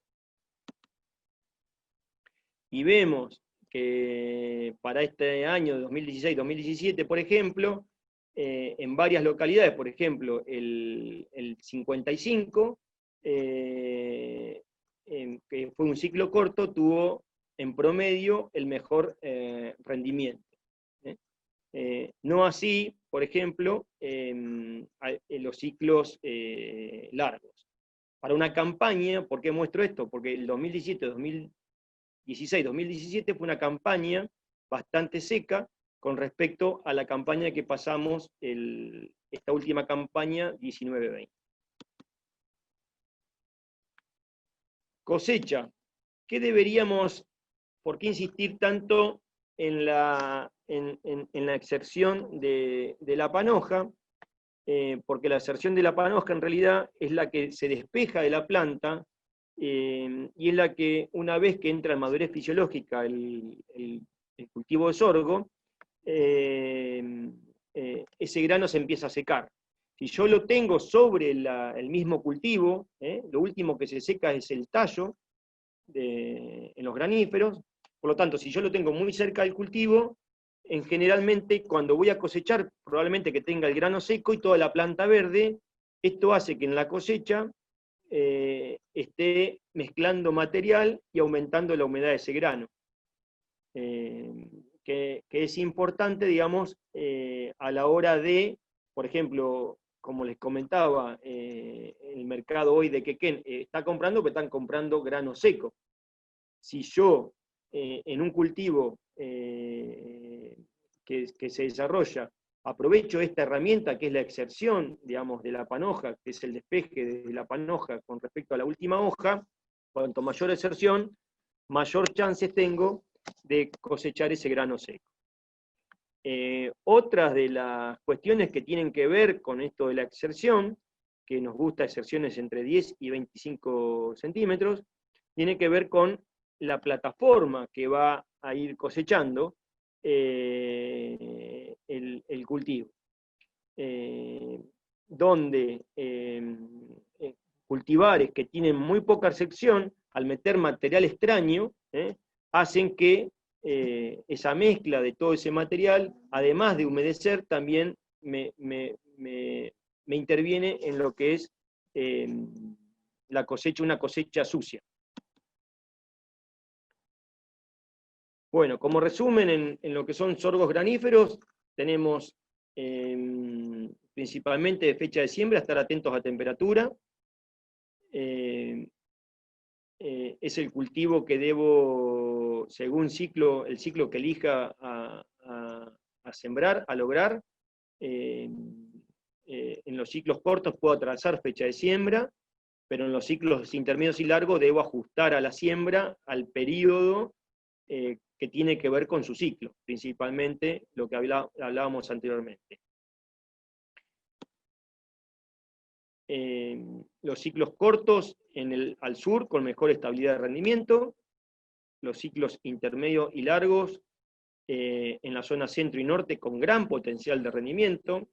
Y vemos que para este año 2016-2017, por ejemplo, en varias localidades, por ejemplo, el 55, que fue un ciclo corto, tuvo en promedio el mejor rendimiento. No así, por ejemplo, en los ciclos largos. Para una campaña, ¿por qué muestro esto? Porque el 2016-2017 fue una campaña bastante seca con respecto a la campaña que pasamos, esta última campaña 19-20. Cosecha. ¿Por qué insistir tanto en la exerción de la panoja? Porque la exerción de la panoja en realidad es la que se despeja de la planta, y es la que, una vez que entra en madurez fisiológica el cultivo de sorgo, ese grano se empieza a secar. Si yo lo tengo sobre el mismo cultivo, lo último que se seca es el tallo en los graníferos. Por lo tanto, si yo lo tengo muy cerca del cultivo, generalmente cuando voy a cosechar, probablemente que tenga el grano seco y toda la planta verde. Esto hace que en la cosecha esté mezclando material y aumentando la humedad de ese grano. Que es importante, digamos, a la hora de, por ejemplo, como les comentaba, el mercado hoy de Quequén está comprando, pero están comprando grano seco. Si yo en un cultivo que se desarrolla, aprovecho esta herramienta que es la exerción, digamos, de la panoja, que es el despeje de la panoja con respecto a la última hoja, cuanto mayor exerción, mayor chances tengo de cosechar ese grano seco. Otras de las cuestiones que tienen que ver con esto de la exerción, que nos gusta exerciones entre 10 y 25 centímetros, tiene que ver con la plataforma que va a ir cosechando el cultivo. Donde cultivares que tienen muy poca sección, al meter material extraño, hacen que esa mezcla de todo ese material, además de humedecer, también me interviene en lo que es la cosecha, una cosecha sucia. Bueno, como resumen, en lo que son sorgos graníferos, tenemos principalmente de fecha de siembra, estar atentos a temperatura. Es el cultivo que debo, según el ciclo que elija a sembrar, a lograr. En los ciclos cortos puedo trazar fecha de siembra, pero en los ciclos intermedios y largos debo ajustar a la siembra al periodo que tiene que ver con su ciclo, principalmente lo que hablábamos anteriormente. Los ciclos cortos al sur con mejor estabilidad de rendimiento, los ciclos intermedios y largos en la zona centro y norte con gran potencial de rendimiento.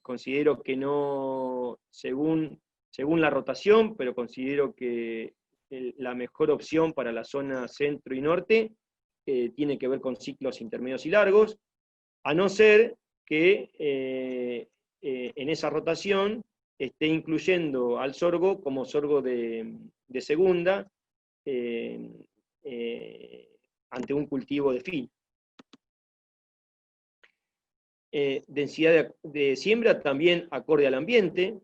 Considero que no, según la rotación, pero considero que la mejor opción para la zona centro y norte tiene que ver con ciclos intermedios y largos, a no ser que en esa rotación esté incluyendo al sorgo como sorgo de segunda ante un cultivo de fin. Densidad de siembra también acorde al ambiente,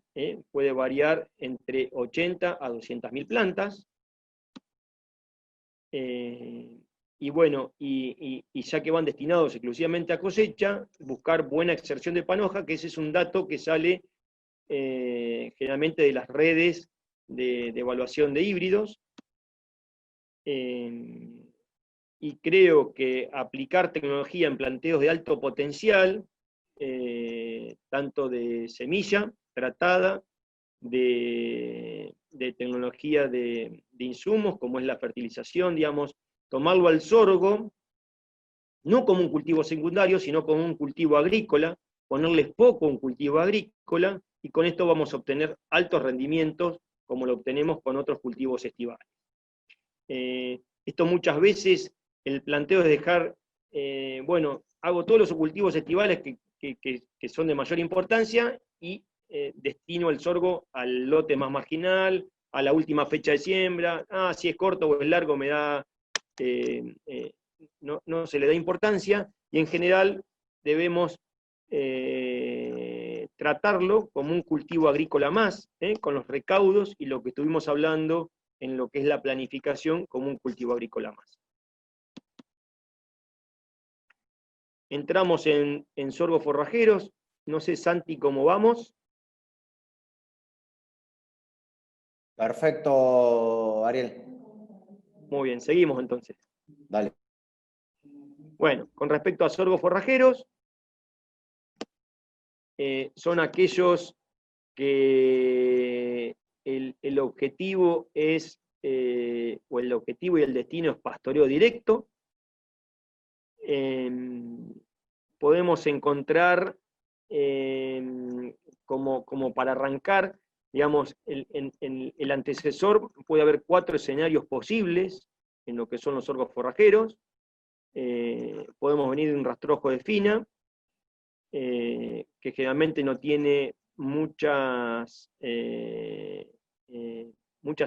puede variar entre 80 a 200.000 plantas. Y bueno, y ya que van destinados exclusivamente a cosecha, buscar buena exerción de panoja, que ese es un dato que sale generalmente de las redes de evaluación de híbridos. Y creo que aplicar tecnología en planteos de alto potencial, tanto de semilla tratada, de tecnología de insumos, como es la fertilización, digamos, tomarlo al sorgo, no como un cultivo secundario, sino como un cultivo agrícola, ponerles poco a un cultivo agrícola, y con esto vamos a obtener altos rendimientos, como lo obtenemos con otros cultivos estivales. Esto muchas veces, el planteo es dejar, bueno, hago todos los cultivos estivales que son de mayor importancia, y destino el sorgo al lote más marginal, a la última fecha de siembra. Si es corto o es largo me da, no se le da importancia, y en general debemos tratarlo como un cultivo agrícola más, con los recaudos y lo que estuvimos hablando en lo que es la planificación como un cultivo agrícola más. Entramos en sorgos forrajeros. No sé, Santi, cómo vamos. Perfecto, Ariel. Muy bien, seguimos entonces. Dale. Bueno, con respecto a sorgos forrajeros, son aquellos que el objetivo es, o el objetivo y el destino es pastoreo directo. Podemos encontrar, como para arrancar, digamos, el antecesor, puede haber 4 escenarios posibles en lo que son los sorgos forrajeros. Podemos venir de un rastrojo de fina, que generalmente no tiene muchas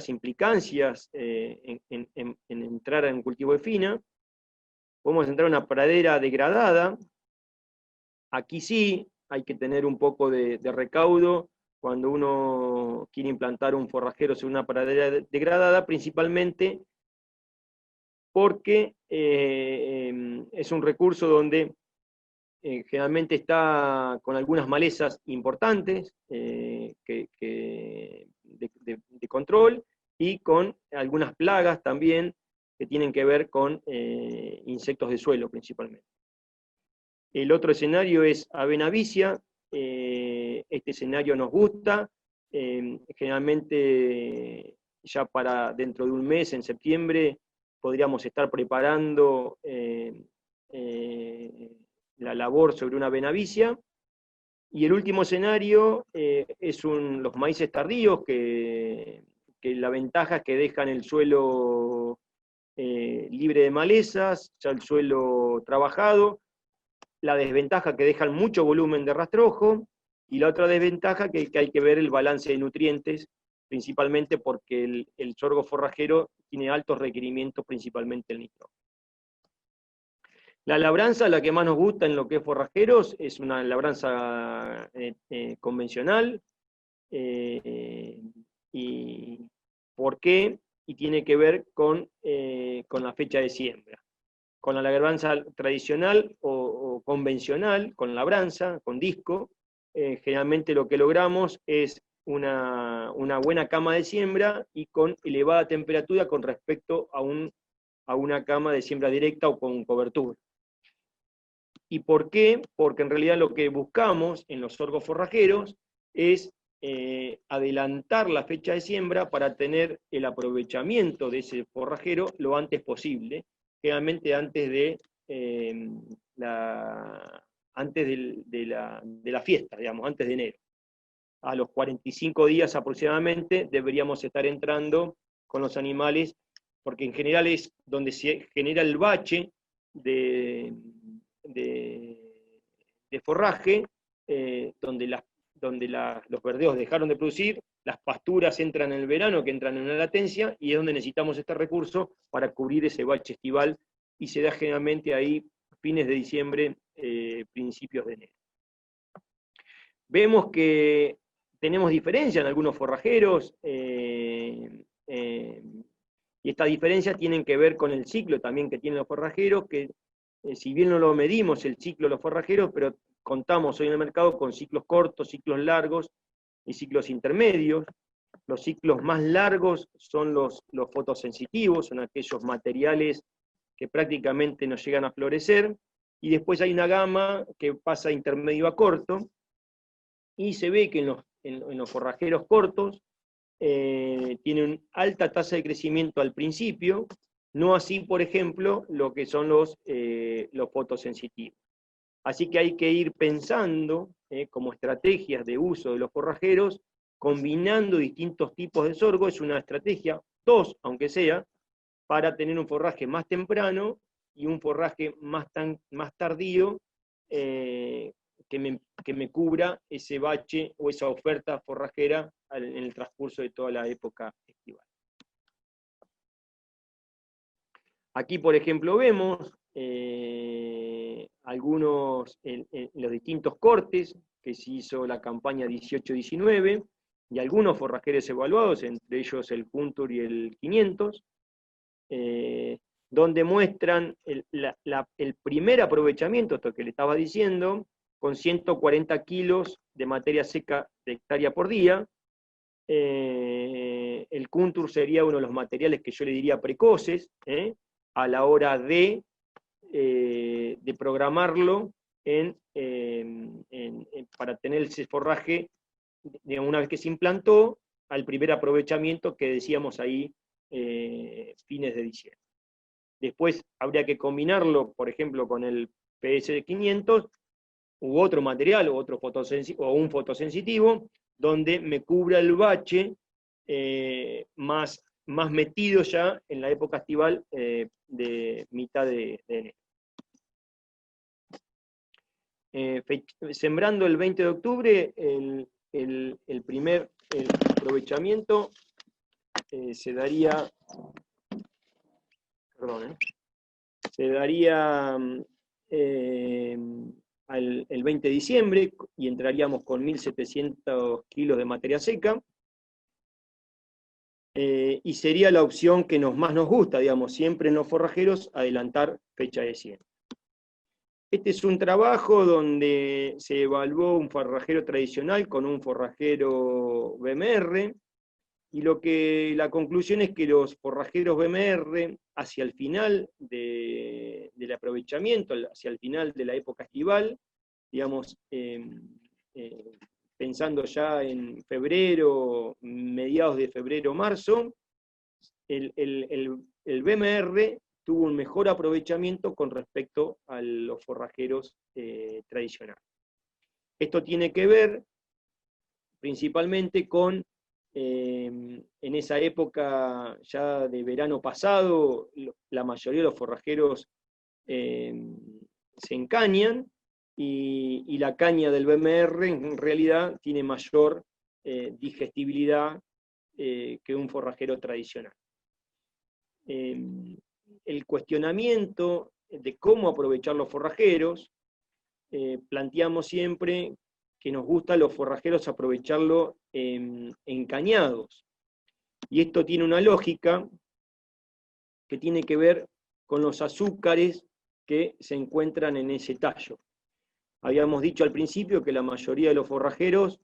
implicancias en entrar en cultivo de fina. Podemos entrar a una pradera degradada. Aquí sí hay que tener un poco de recaudo cuando uno quiere implantar un forrajero sobre una pradera degradada, principalmente porque es un recurso donde generalmente está con algunas malezas importantes de control, y con algunas plagas también que tienen que ver con insectos de suelo principalmente. El otro escenario es avena vicia. Este escenario nos gusta. Generalmente ya para dentro de un mes, en septiembre, podríamos estar preparando la labor sobre una avena vicia. Y el último escenario es los maíces tardíos, que la ventaja es que dejan el suelo libre de malezas, ya el suelo trabajado. La desventaja que dejan mucho volumen de rastrojo, y la otra desventaja que hay que ver el balance de nutrientes, principalmente porque el sorgo forrajero tiene altos requerimientos, principalmente el nitrógeno. La labranza, la que más nos gusta en lo que es forrajeros, es una labranza convencional. ¿Y por qué? Y tiene que ver con la fecha de siembra. Con la labranza tradicional o forrajero convencional, con labranza, con disco. Generalmente lo que logramos es una buena cama de siembra y con elevada temperatura con respecto a una cama de siembra directa o con cobertura. ¿Y por qué? Porque en realidad lo que buscamos en los sorgos forrajeros es adelantar la fecha de siembra para tener el aprovechamiento de ese forrajero lo antes posible, generalmente antes de la fiesta, digamos, antes de enero. A los 45 días aproximadamente deberíamos estar entrando con los animales, porque en general es donde se genera el bache de forraje, donde los verdeos dejaron de producir, las pasturas entran en el verano, que entran en una latencia, y es donde necesitamos este recurso para cubrir ese bache estival, y se da generalmente ahí fines de diciembre, principios de enero. Vemos que tenemos diferencia en algunos forrajeros, y estas diferencias tienen que ver con el ciclo también que tienen los forrajeros, que si bien no lo medimos el ciclo de los forrajeros, pero contamos hoy en el mercado con ciclos cortos, ciclos largos y ciclos intermedios. Los ciclos más largos son los fotosensitivos, son aquellos materiales que prácticamente no llegan a florecer, y después hay una gama que pasa intermedio a corto, y se ve que en los forrajeros cortos tienen alta tasa de crecimiento al principio, no así, por ejemplo, lo que son los fotosensitivos. Así que hay que ir pensando como estrategias de uso de los forrajeros, combinando distintos tipos de sorgo. Es una estrategia, dos aunque sea, para tener un forraje más temprano y un forraje más tardío, que me cubra ese bache o esa oferta forrajera en el transcurso de toda la época estival. Aquí, por ejemplo, vemos algunos, los distintos cortes que se hizo la campaña 18-19, y algunos forrajeros evaluados, entre ellos el Puntur y el 500, donde muestran el primer aprovechamiento, esto que le estaba diciendo, con 140 kilos de materia seca de hectárea por día. El Puntur sería uno de los materiales que yo le diría precoces, a la hora de programarlo para tener ese forraje, digamos, una vez que se implantó, al primer aprovechamiento que decíamos ahí, fines de diciembre. Después habría que combinarlo, por ejemplo, con el PS500 u otro material, o un fotosensitivo, donde me cubra el bache más metido ya en la época estival de mitad de enero. Sembrando el 20 de octubre, el primer aprovechamiento se daría el 20 de diciembre, y entraríamos con 1.700 kilos de materia seca, y sería la opción que más nos gusta, digamos, siempre en los forrajeros, adelantar fecha de siembra. Este es un trabajo donde se evaluó un forrajero tradicional con un forrajero BMR, y la conclusión es que los forrajeros BMR, hacia el final del aprovechamiento, hacia el final de la época estival, digamos, pensando ya en febrero, mediados de febrero, marzo, el BMR tuvo un mejor aprovechamiento con respecto a los forrajeros tradicionales. Esto tiene que ver principalmente con, en esa época ya de verano pasado, la mayoría de los forrajeros se encañan, y la caña del BMR en realidad tiene mayor digestibilidad que un forrajero tradicional. El cuestionamiento de cómo aprovechar los forrajeros, planteamos siempre que nos gusta a los forrajeros aprovecharlo en cañados. Y esto tiene una lógica que tiene que ver con los azúcares que se encuentran en ese tallo. Habíamos dicho al principio que la mayoría de los forrajeros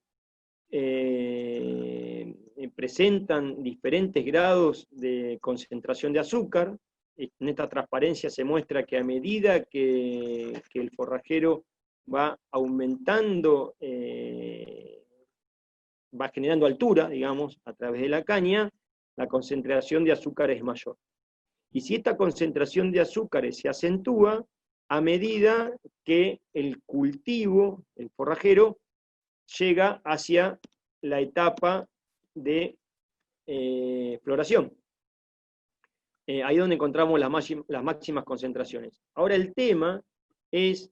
presentan diferentes grados de concentración de azúcar. En esta transparencia se muestra que a medida que el forrajero va aumentando, va generando altura, digamos, a través de la caña, la concentración de azúcar es mayor. Y si esta concentración de azúcares se acentúa a medida que el cultivo, el forrajero, llega hacia la etapa de floración. Ahí es donde encontramos las máximas concentraciones. Ahora el tema es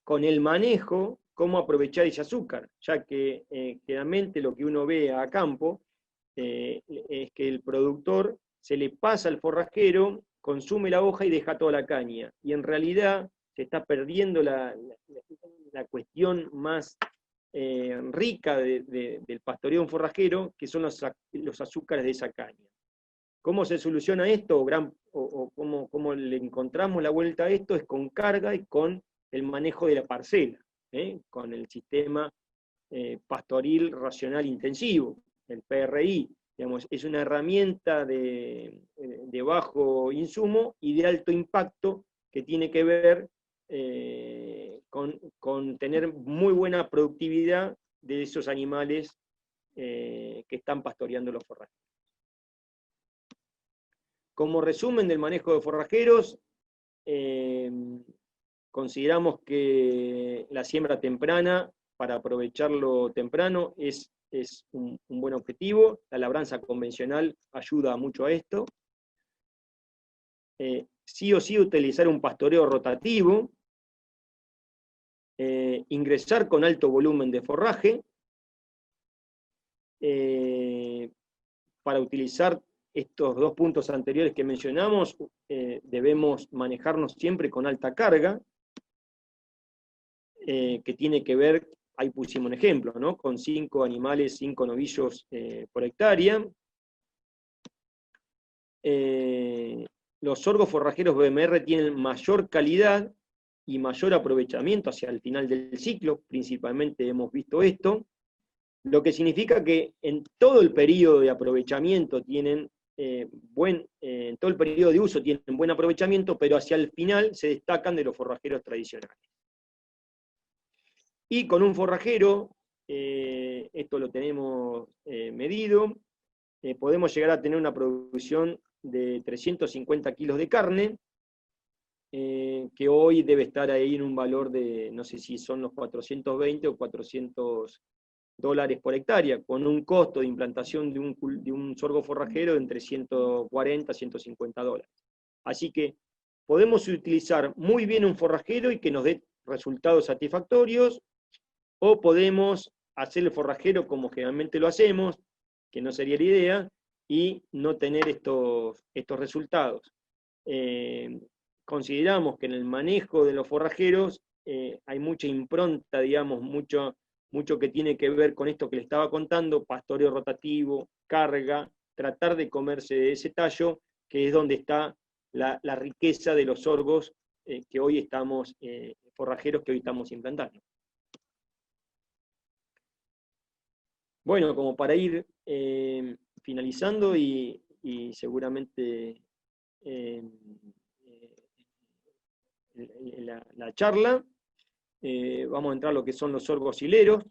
con el manejo, cómo aprovechar ese azúcar, ya que generalmente lo que uno ve a campo es que el productor se le pasa al forrajero, consume la hoja y deja toda la caña. Y en realidad se está perdiendo la cuestión más rica del pastoreo en forrajero, que son los azúcares de esa caña. ¿Cómo se soluciona esto? O cómo le encontramos la vuelta a esto? Es con carga y con el manejo de la parcela, con el sistema pastoril racional intensivo, el PRI. Digamos, es una herramienta de bajo insumo y de alto impacto que tiene que ver con tener muy buena productividad de esos animales que están pastoreando los forrajeros. Como resumen del manejo de forrajeros, consideramos que la siembra temprana, para aprovecharlo temprano, es un buen objetivo. La labranza convencional ayuda mucho a esto. Sí o sí utilizar un pastoreo rotativo, ingresar con alto volumen de forraje, para utilizar estos dos puntos anteriores que mencionamos, debemos manejarnos siempre con alta carga, que tiene que ver, ahí pusimos un ejemplo, ¿no? Con 5 animales, 5 novillos por hectárea. Los sorgos forrajeros BMR tienen mayor calidad y mayor aprovechamiento hacia el final del ciclo, principalmente hemos visto esto, lo que significa que en todo el periodo de aprovechamiento tienen en todo el periodo de uso tienen buen aprovechamiento, pero hacia el final se destacan de los forrajeros tradicionales. Y con un forrajero, esto lo tenemos medido, podemos llegar a tener una producción de 350 kilos de carne, que hoy debe estar ahí en un valor de, no sé si son los 420 o 400 dólares por hectárea, con un costo de implantación de un sorgo forrajero de entre 140 a 150 dólares. Así que podemos utilizar muy bien un forrajero y que nos dé resultados satisfactorios, o podemos hacer el forrajero como generalmente lo hacemos, que no sería la idea, y no tener estos resultados. Consideramos que en el manejo de los forrajeros hay mucha impronta, digamos, mucho que tiene que ver con esto que le estaba contando, pastoreo rotativo, carga, tratar de comerse de ese tallo, que es donde está la riqueza de los sorgos que hoy estamos, forrajeros que hoy estamos implantando. Bueno, como para ir finalizando y seguramente la charla, vamos a entrar a lo que son los sorgos hileros,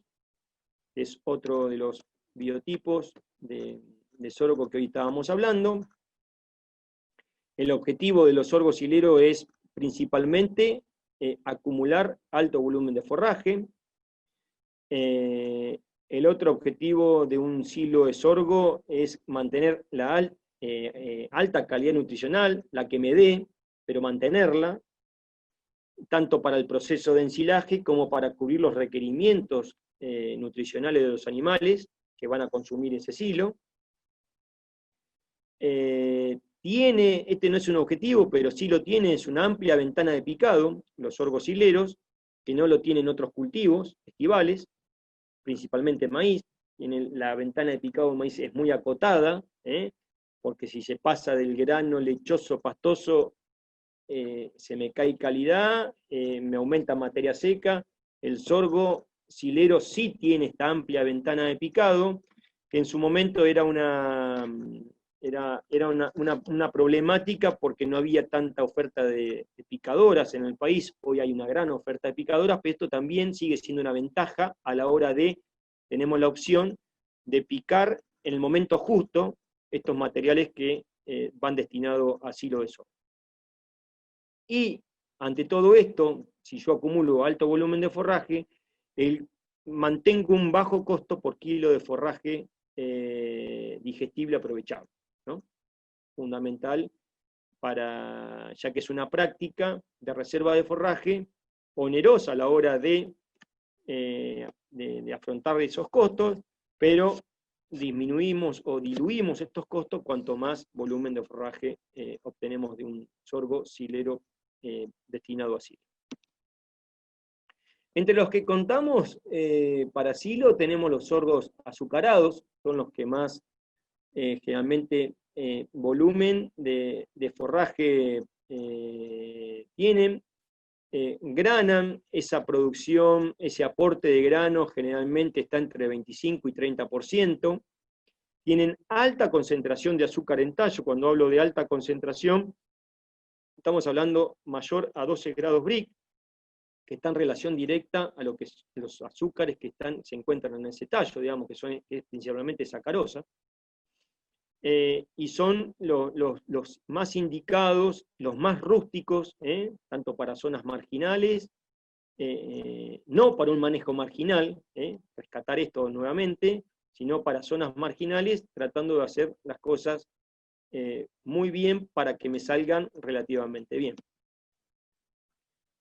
que es otro de los biotipos de sorgo que hoy estábamos hablando. El objetivo de los sorgos hileros es principalmente acumular alto volumen de forraje. El otro objetivo de un silo de sorgo es mantener la alta calidad nutricional, la que me dé, pero mantenerla, tanto para el proceso de ensilaje como para cubrir los requerimientos nutricionales de los animales que van a consumir ese silo. Este no es un objetivo, pero sí lo tiene, es una amplia ventana de picado, los sorgos hileros, que no lo tienen otros cultivos estivales, principalmente maíz. La ventana de picado de maíz es muy acotada, porque si se pasa del grano lechoso pastoso se me cae calidad, me aumenta materia seca. El sorgo silero sí tiene esta amplia ventana de picado, que en su momento era una problemática porque no había tanta oferta de picadoras en el país. Hoy hay una gran oferta de picadoras, pero esto también sigue siendo una ventaja a la hora de, tenemos la opción de picar en el momento justo estos materiales que van destinados a silo de sorgo. Y ante todo esto, si yo acumulo alto volumen de forraje, mantengo un bajo costo por kilo de forraje digestible aprovechable, ¿no? Fundamental ya que es una práctica de reserva de forraje onerosa a la hora de afrontar esos costos, pero disminuimos o diluimos estos costos cuanto más volumen de forraje obtenemos de un sorgo silero destinado a silo. Entre los que contamos para silo tenemos los sorgos azucarados, son los que más generalmente volumen de forraje tienen, granan, esa producción, ese aporte de grano generalmente está entre 25 y 30%, tienen alta concentración de azúcar en tallo. Cuando hablo de alta concentración, estamos hablando mayor a 12 grados Brix, que está en relación directa a lo que los azúcares que se encuentran en ese tallo, digamos, que es principalmente sacarosa. Y son los más indicados, los más rústicos, tanto para zonas marginales, no para un manejo marginal, rescatar esto nuevamente, sino para zonas marginales, tratando de hacer las cosas muy bien para que me salgan relativamente bien.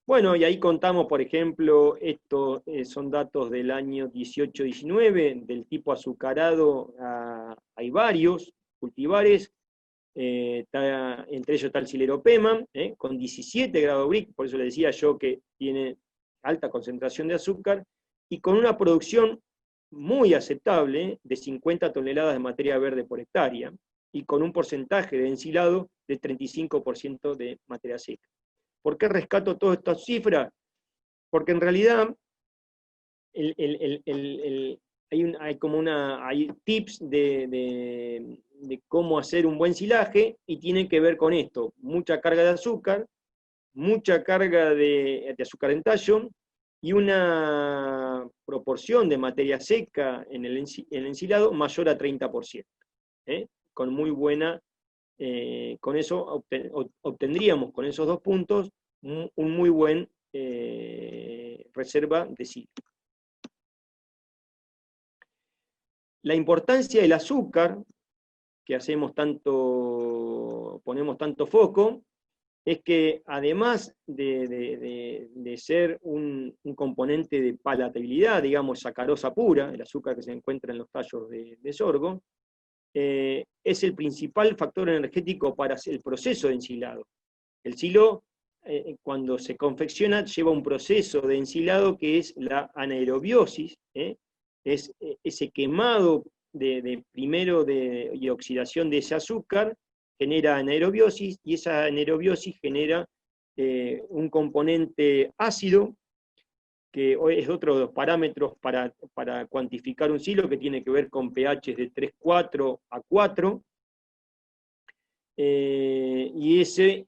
Bueno, y ahí contamos, por ejemplo, estos son datos del año 18-19, del tipo azucarado, hay varios cultivares, entre ellos está el Silero Pema, con 17 grados Brix, por eso le decía yo que tiene alta concentración de azúcar, y con una producción muy aceptable de 50 toneladas de materia verde por hectárea, y con un porcentaje de ensilado de 35% de materia seca. ¿Por qué rescato todas estas cifras? Porque en realidad hay tips de cómo hacer un buen silaje y tienen que ver con esto: mucha carga de azúcar, mucha carga de azúcar en tallo y una proporción de materia seca en el ensilado mayor a 30%. Con muy buena, con eso obtendríamos con esos dos puntos un muy buen reserva de silo. La importancia del azúcar, que ponemos tanto foco, es que además de ser un componente de palatabilidad, digamos, sacarosa pura, el azúcar que se encuentra en los tallos de sorgo, es el principal factor energético para el proceso de ensilado. El silo, cuando se confecciona, lleva un proceso de ensilado que es la anaerobiosis, es ese quemado primero y oxidación de ese azúcar, genera anaerobiosis, y esa anaerobiosis genera un componente ácido, que es otro de los parámetros para cuantificar un silo, que tiene que ver con pH de 3,4 a 4, y ese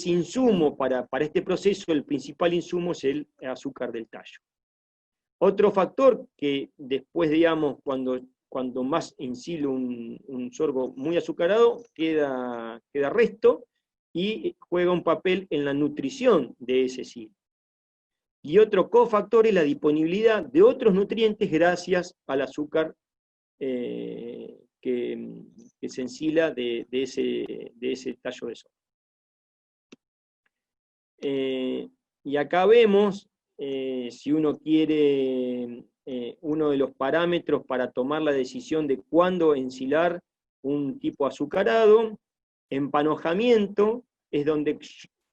insumo para este proceso, el principal insumo es el azúcar del tallo. Otro factor que después, digamos, cuando más ensilo un sorgo muy azucarado, queda resto y juega un papel en la nutrición de ese silo. Y otro cofactor es la disponibilidad de otros nutrientes gracias al azúcar que se ensila de ese tallo de sorgo. Y acá vemos, si uno quiere, uno de los parámetros para tomar la decisión de cuándo ensilar un tipo azucarado. Empanojamiento es donde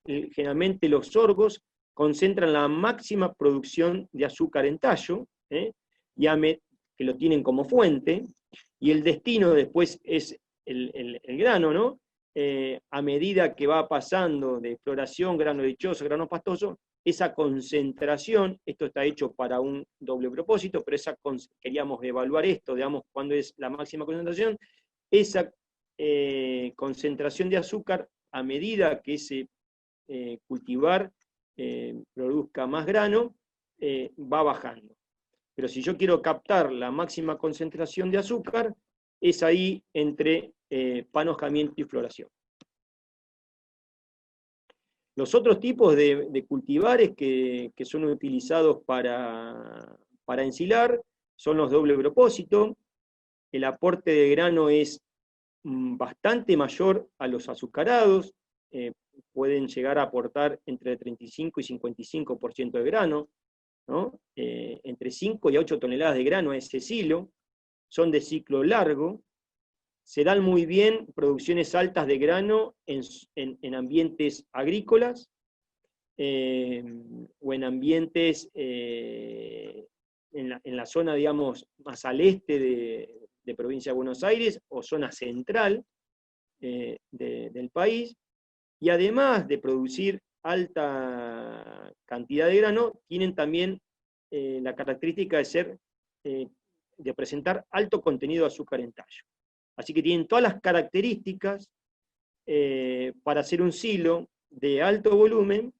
generalmente los sorgos concentran la máxima producción de azúcar en tallo, que lo tienen como fuente, y el destino después es el grano, ¿no? a medida que va pasando de floración, grano lechoso, grano pastoso, esa concentración, esto está hecho para un doble propósito, pero queríamos evaluar esto, digamos, cuándo es la máxima concentración, esa concentración de azúcar, a medida que ese cultivar produzca más grano, va bajando. Pero si yo quiero captar la máxima concentración de azúcar, es ahí entre panojamiento y floración. Los otros tipos de cultivares que son utilizados para ensilar son los doble propósito. El aporte de grano es bastante mayor a los azucarados, pueden llegar a aportar entre 35 y 55% de grano, ¿no? Entre 5 y 8 toneladas de grano a ese silo, son de ciclo largo, se dan muy bien producciones altas de grano en ambientes agrícolas o en ambientes en la zona, digamos, más al este de provincia de Buenos Aires o zona central del país, y además de producir alta cantidad de grano, tienen también la característica de presentar alto contenido de azúcar en tallo. Así que tienen todas las características para hacer un silo de alto volumen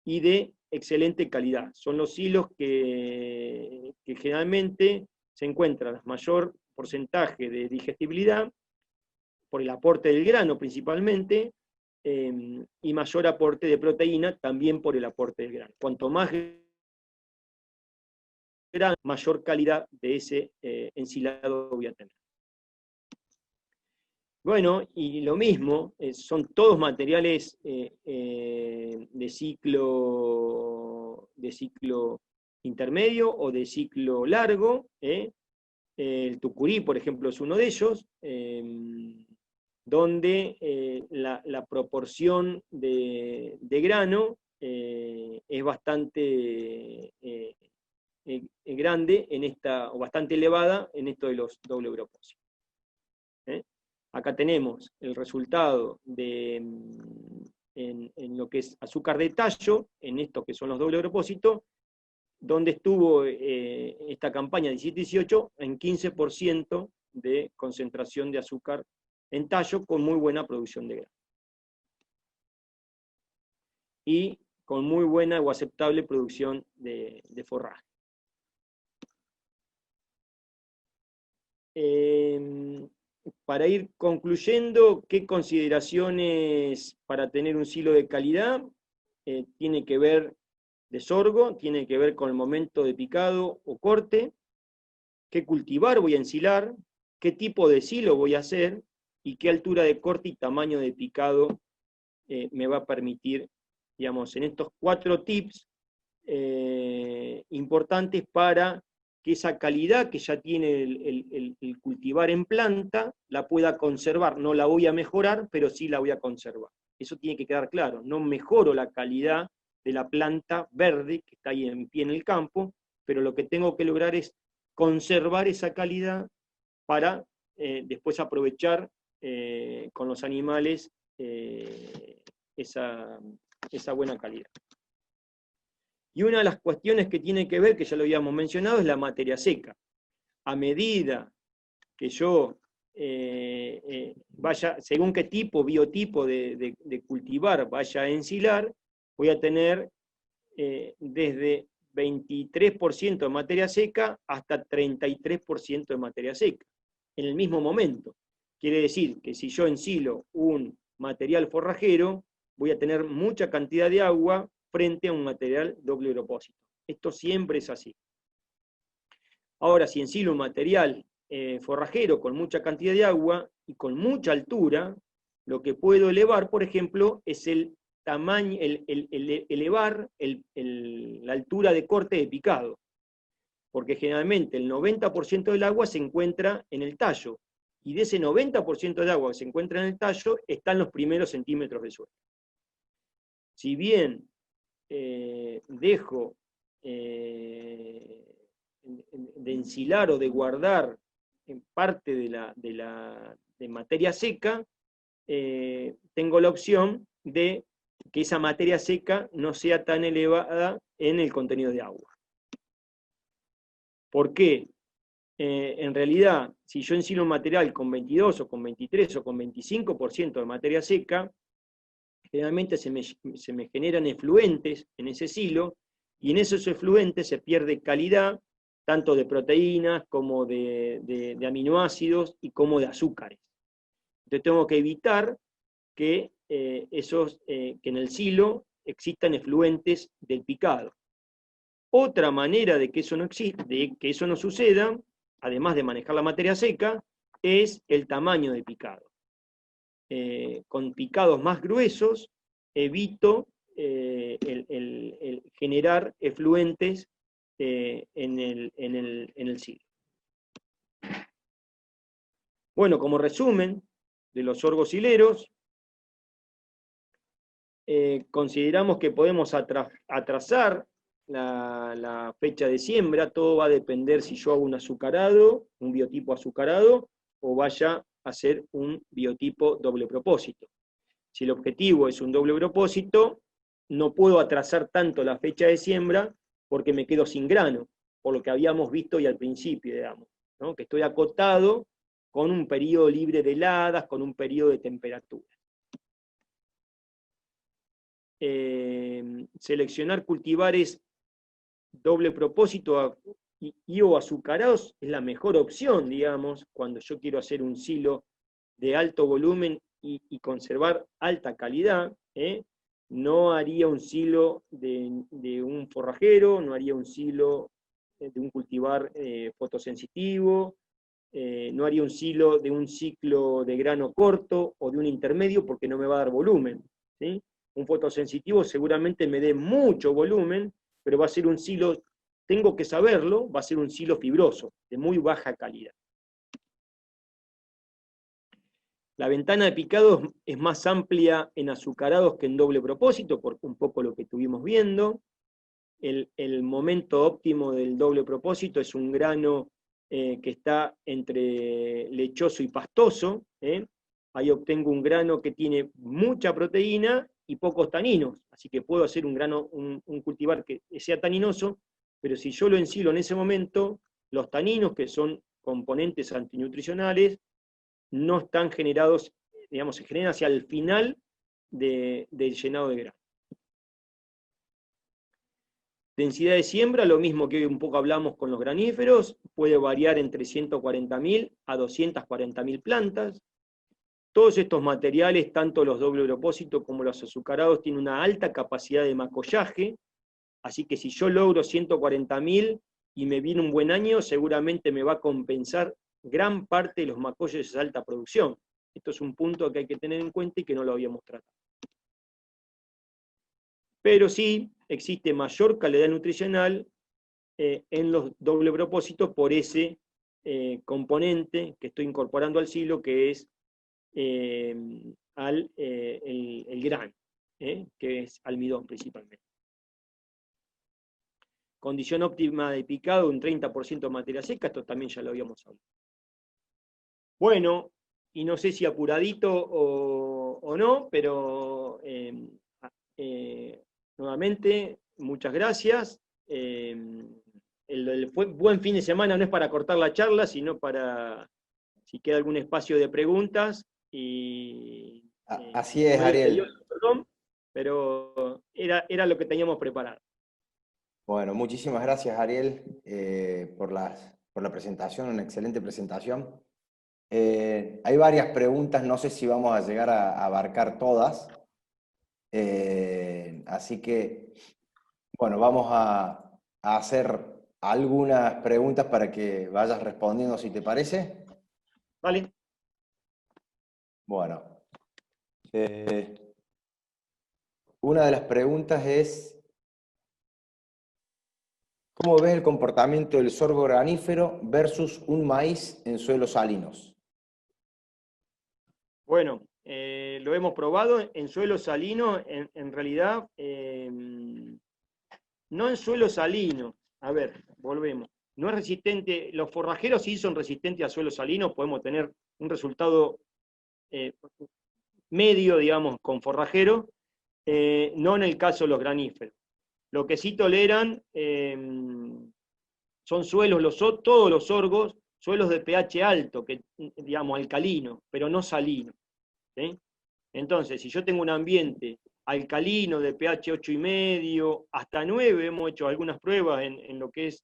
y de excelente calidad. Son los silos que generalmente se encuentran el mayor porcentaje de digestibilidad, por el aporte del grano principalmente, y mayor aporte de proteína también por el aporte del grano. Cuanto más grano, mayor calidad de ese ensilado voy a tener. Bueno, y lo mismo, son todos materiales de ciclo intermedio o de ciclo largo. El tucurí, por ejemplo, es uno de ellos, donde la proporción de grano es bastante grande o bastante elevada en esto de los doble propósitos. Acá tenemos el resultado en lo que es azúcar de tallo, en estos que son los doble propósitos, donde estuvo esta campaña 17-18 en 15% de concentración de azúcar en tallo, con muy buena producción de grano. Y con muy buena o aceptable producción de forraje. Para ir concluyendo, ¿qué consideraciones para tener un silo de calidad? Tiene que ver de sorgo, tiene que ver con el momento de picado o corte, qué cultivar voy a ensilar, qué tipo de silo voy a hacer y qué altura de corte y tamaño de picado me va a permitir, digamos, en estos 4 tips importantes para que esa calidad que ya tiene el cultivar en planta la pueda conservar. No la voy a mejorar, pero sí la voy a conservar. Eso tiene que quedar claro. No mejoro la calidad de la planta verde que está ahí en pie en el campo, pero lo que tengo que lograr es conservar esa calidad para después aprovechar con los animales esa buena calidad. Y una de las cuestiones que tiene que ver, que ya lo habíamos mencionado, es la materia seca. A medida que yo vaya, según qué biotipo de cultivar vaya a ensilar, voy a tener desde 23% de materia seca hasta 33% de materia seca, en el mismo momento. Quiere decir que si yo ensilo un material forrajero, voy a tener mucha cantidad de agua frente a un material doble propósito. Esto siempre es así. Ahora, si ensilo un material forrajero con mucha cantidad de agua y con mucha altura, lo que puedo elevar, por ejemplo, es el tamaño, elevar la altura de corte de picado. Porque generalmente el 90% del agua se encuentra en el tallo, y de ese 90% del agua que se encuentra en el tallo están los primeros centímetros de suelo. Si bien dejo de ensilar o de guardar en parte de materia seca, tengo la opción de que esa materia seca no sea tan elevada en el contenido de agua. ¿Por qué? En realidad, si yo ensilo un material con 22 o con 23 o con 25% de materia seca, generalmente se me generan efluentes en ese silo, y en esos efluentes se pierde calidad, tanto de proteínas como de aminoácidos y como de azúcares. Entonces tengo que evitar que, que en el silo existan efluentes del picado. Otra manera de que eso no exista, de que eso no suceda, además de manejar la materia seca, es el tamaño de picado. Con picados más gruesos evito el generar efluentes en el silo. Bueno, como resumen de los sorgos hileros, consideramos que podemos atrasar la fecha de siembra. Todo va a depender si yo hago un azucarado, un biotipo azucarado, o vaya a hacer un biotipo doble propósito. Si el objetivo es un doble propósito, no puedo atrasar tanto la fecha de siembra porque me quedo sin grano, por lo que habíamos visto y al principio, digamos, ¿no? Que estoy acotado con un periodo libre de heladas, con un periodo de temperatura. Seleccionar cultivares doble propósito y o azucarados es la mejor opción, digamos, cuando yo quiero hacer un silo de alto volumen y conservar alta calidad. No haría un silo de un forrajero, no haría un silo de un cultivar fotosensitivo, no haría un silo de un ciclo de grano corto o de un intermedio porque no me va a dar volumen, ¿sí? Un fotosensitivo seguramente me dé mucho volumen, pero va a ser un silo, tengo que saberlo, va a ser un silo fibroso, de muy baja calidad. La ventana de picado es más amplia en azucarados que en doble propósito, por un poco lo que estuvimos viendo. El momento óptimo del doble propósito es un grano que está entre lechoso y pastoso. Ahí obtengo un grano que tiene mucha proteína y pocos taninos, así que puedo hacer un cultivar que sea taninoso, pero si yo lo ensilo en ese momento, los taninos, que son componentes antinutricionales, no están generados, digamos, se generan hacia el final del llenado de grano. Densidad de siembra, lo mismo que hoy un poco hablamos con los graníferos, puede variar entre 140.000 a 240.000 plantas. Todos estos materiales, tanto los doble propósito como los azucarados, tienen una alta capacidad de macollaje, así que si yo logro 140.000 y me viene un buen año, seguramente me va a compensar gran parte de los macollos de esa alta producción. Esto es un punto que hay que tener en cuenta y que no lo habíamos tratado. Pero sí existe mayor calidad nutricional en los doble propósitos por ese componente que estoy incorporando al silo, que es el grano, que es almidón principalmente. Condición óptima de picado, un 30% de materia seca, esto también ya lo habíamos hablado. Bueno, y no sé si apuradito o no, pero nuevamente, muchas gracias. El buen fin de semana no es para cortar la charla, sino para, si queda algún espacio de preguntas. Así es, Ariel. Perdón, pero era lo que teníamos preparado. Bueno, muchísimas gracias, Ariel, por la presentación, una excelente presentación. Hay varias preguntas, no sé si vamos a llegar a abarcar todas. Así que, bueno, vamos a hacer algunas preguntas para que vayas respondiendo, si te parece. Vale. Bueno, una de las preguntas es: ¿cómo ves el comportamiento del sorgo granífero versus un maíz en suelos salinos? Bueno, lo hemos probado en suelo salino, en realidad, no en suelo salino. A ver, volvemos. No es resistente, los forrajeros sí son resistentes a suelo salino, podemos tener un resultado medio, digamos, con forrajero, no en el caso de los graníferos. Lo que sí toleran son suelos, todos los sorgos, suelos de pH alto, que, digamos, alcalino, pero no salino. ¿Sí? Entonces, si yo tengo un ambiente alcalino de pH 8,5 hasta 9, hemos hecho algunas pruebas en lo que es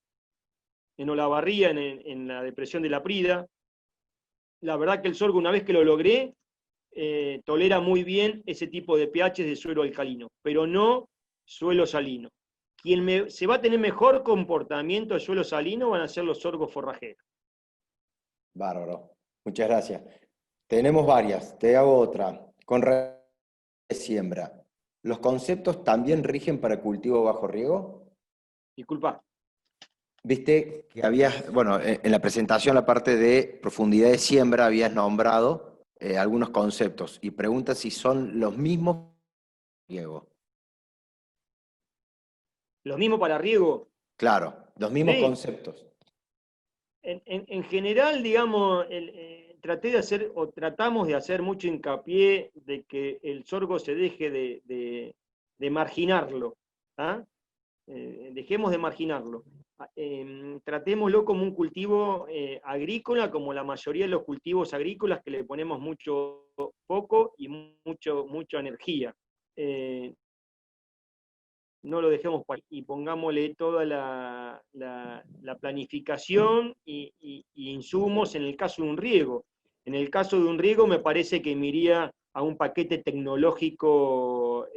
en Olavarría, en la depresión de la Prida. La verdad que el sorgo, una vez que lo logré, tolera muy bien ese tipo de pH de suelo alcalino, pero no suelo salino. Se va a tener mejor comportamiento de suelo salino van a ser los sorgos forrajeros. Bárbaro. Muchas gracias. Tenemos varias. Te hago otra. Con relación a siembra, ¿los conceptos también rigen para cultivo bajo riego? Disculpa. Viste que habías, bueno, en la presentación, la parte de profundidad de siembra, habías nombrado algunos conceptos y pregunta si son los mismos para riego. ¿Lo mismo para riego? Claro, los mismos Sí. conceptos. En general, digamos, traté de hacer, o tratamos de hacer mucho hincapié de que el sorgo se deje de marginarlo. ¿Ah? Dejemos de marginarlo. Tratémoslo como un cultivo agrícola, como la mayoría de los cultivos agrícolas que le ponemos mucho foco y mucha energía. No lo dejemos y pongámosle toda la planificación y insumos en el caso de un riego. En el caso de un riego me parece que me iría a un paquete tecnológico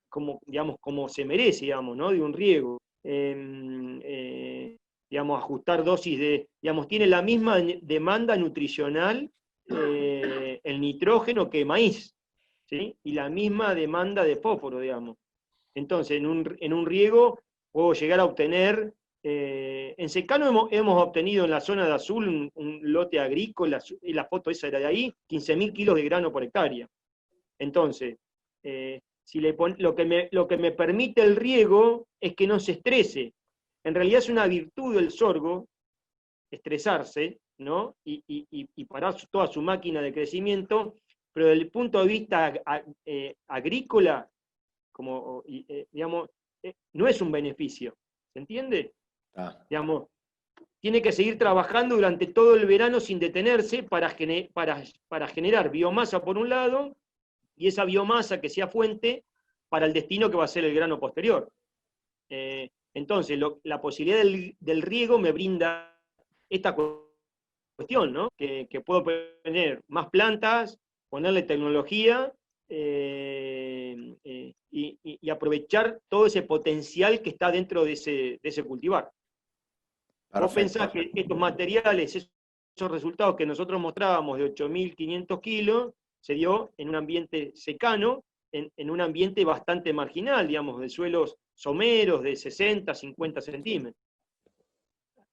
como se merece, digamos, ¿no? De un riego. Digamos, ajustar dosis tiene la misma demanda nutricional el nitrógeno que maíz, ¿sí? Y la misma demanda de fósforo, digamos. Entonces, en un riego puedo llegar a obtener, en secano hemos obtenido en la zona de azul un lote agrícola, y la foto esa era de ahí, 15.000 kilos de grano por hectárea. Entonces, lo que me permite el riego es que no se estrese. En realidad es una virtud del sorgo, estresarse, ¿no? Y parar toda su máquina de crecimiento, pero desde el punto de vista agrícola, digamos, no es un beneficio, ¿se entiende? Digamos, tiene que seguir trabajando durante todo el verano sin detenerse para generar biomasa por un lado, y esa biomasa que sea fuente para el destino que va a ser el grano posterior. Entonces, la posibilidad del riego me brinda esta cuestión, ¿no? Que puedo tener más plantas, ponerle tecnología y aprovechar todo ese potencial que está dentro de ese cultivar. Perfecto. Vos pensás que estos materiales, esos resultados que nosotros mostrábamos de 8.500 kilos, se dio en un ambiente secano, en un ambiente bastante marginal, digamos, de suelos someros de 60, 50 centímetros.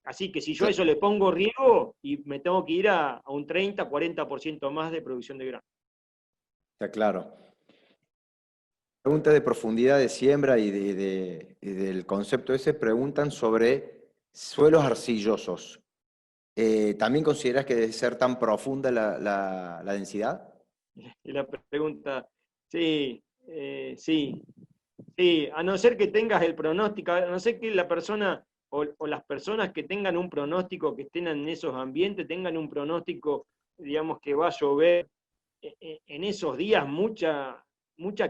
Así que si yo a eso le pongo riego, y me tengo que ir a un 30, 40% más de producción de grano. Está claro. Pregunta de profundidad de siembra y del concepto ese, preguntan sobre suelos arcillosos. ¿También consideras que debe ser tan profunda la densidad? Y la pregunta, sí, sí, a no ser que tengas el pronóstico, a no ser que la persona o las personas que tengan un pronóstico, que estén en esos ambientes, tengan un pronóstico, digamos, que va a llover en esos días mucha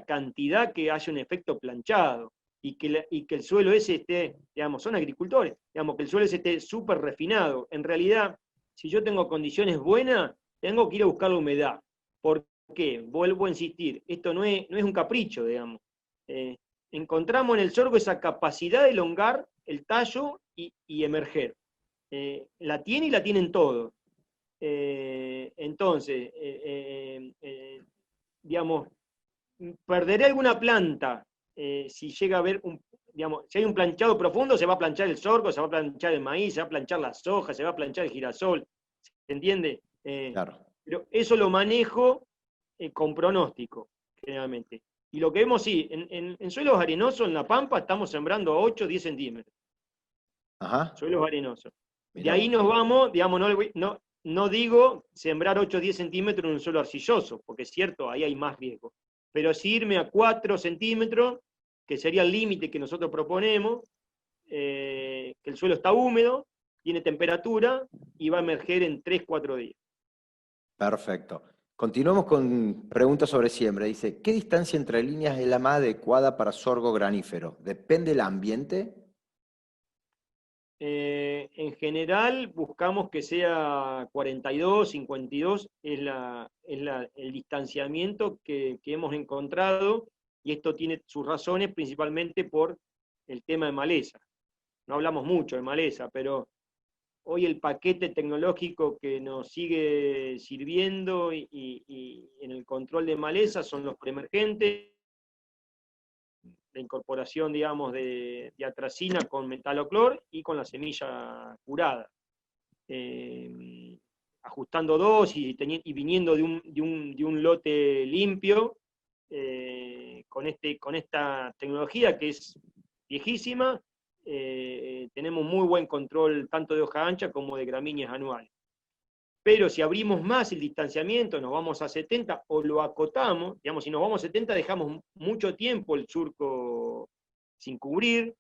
cantidad, que haya un efecto planchado, y que el suelo ese esté, digamos, son agricultores, digamos, que el suelo ese esté súper refinado. En realidad, si yo tengo condiciones buenas, tengo que ir a buscar la humedad. ¿Por qué? Vuelvo a insistir, esto no es un capricho, digamos. Encontramos en el sorgo esa capacidad de elongar el tallo y emerger. La tiene y la tienen todos. Entonces, digamos, perderé alguna planta si llega a haber si hay un planchado profundo, se va a planchar el sorgo, se va a planchar el maíz, se va a planchar la soja, se va a planchar el girasol, ¿se entiende? Claro. Pero eso lo manejo con pronóstico, generalmente. Y lo que vemos, sí, en suelos arenosos, en La Pampa, estamos sembrando a 8 o 10 centímetros. Ajá. Suelos arenosos. Mirá De ahí vos. nos vamos, digamos, no digo sembrar 8 o 10 centímetros en un suelo arcilloso, porque es cierto, ahí hay más riesgo. Pero sí irme a 4 centímetros, que sería el límite que nosotros proponemos, que el suelo está húmedo, tiene temperatura y va a emerger en 3 4 días. Perfecto. Continuamos con preguntas sobre siembra. Dice, ¿qué distancia entre líneas es la más adecuada para sorgo granífero? ¿Depende del ambiente? En general buscamos que sea 42, 52, el distanciamiento que hemos encontrado, y esto tiene sus razones principalmente por el tema de maleza. No hablamos mucho de maleza, pero hoy el paquete tecnológico que nos sigue sirviendo y en el control de maleza son los preemergentes, la incorporación, digamos, de atracina con metaloclor y con la semilla curada. Ajustando dosis y viniendo de un lote limpio, con esta tecnología que es viejísima, tenemos muy buen control tanto de hoja ancha como de gramíneas anuales. Pero si abrimos más el distanciamiento, nos vamos a 70 o lo acotamos, digamos, si nos vamos a 70 dejamos mucho tiempo el surco sin cubrir,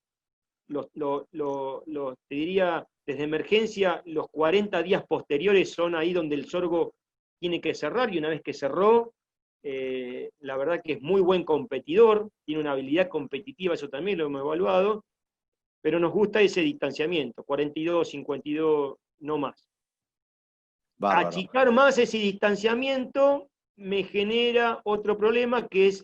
te diría, desde emergencia, los 40 días posteriores son ahí donde el sorgo tiene que cerrar, y una vez que cerró, la verdad que es muy buen competidor, tiene una habilidad competitiva, eso también lo hemos evaluado, pero nos gusta ese distanciamiento, 42, 52, no más. Bárbaro. Achicar más ese distanciamiento me genera otro problema, que es,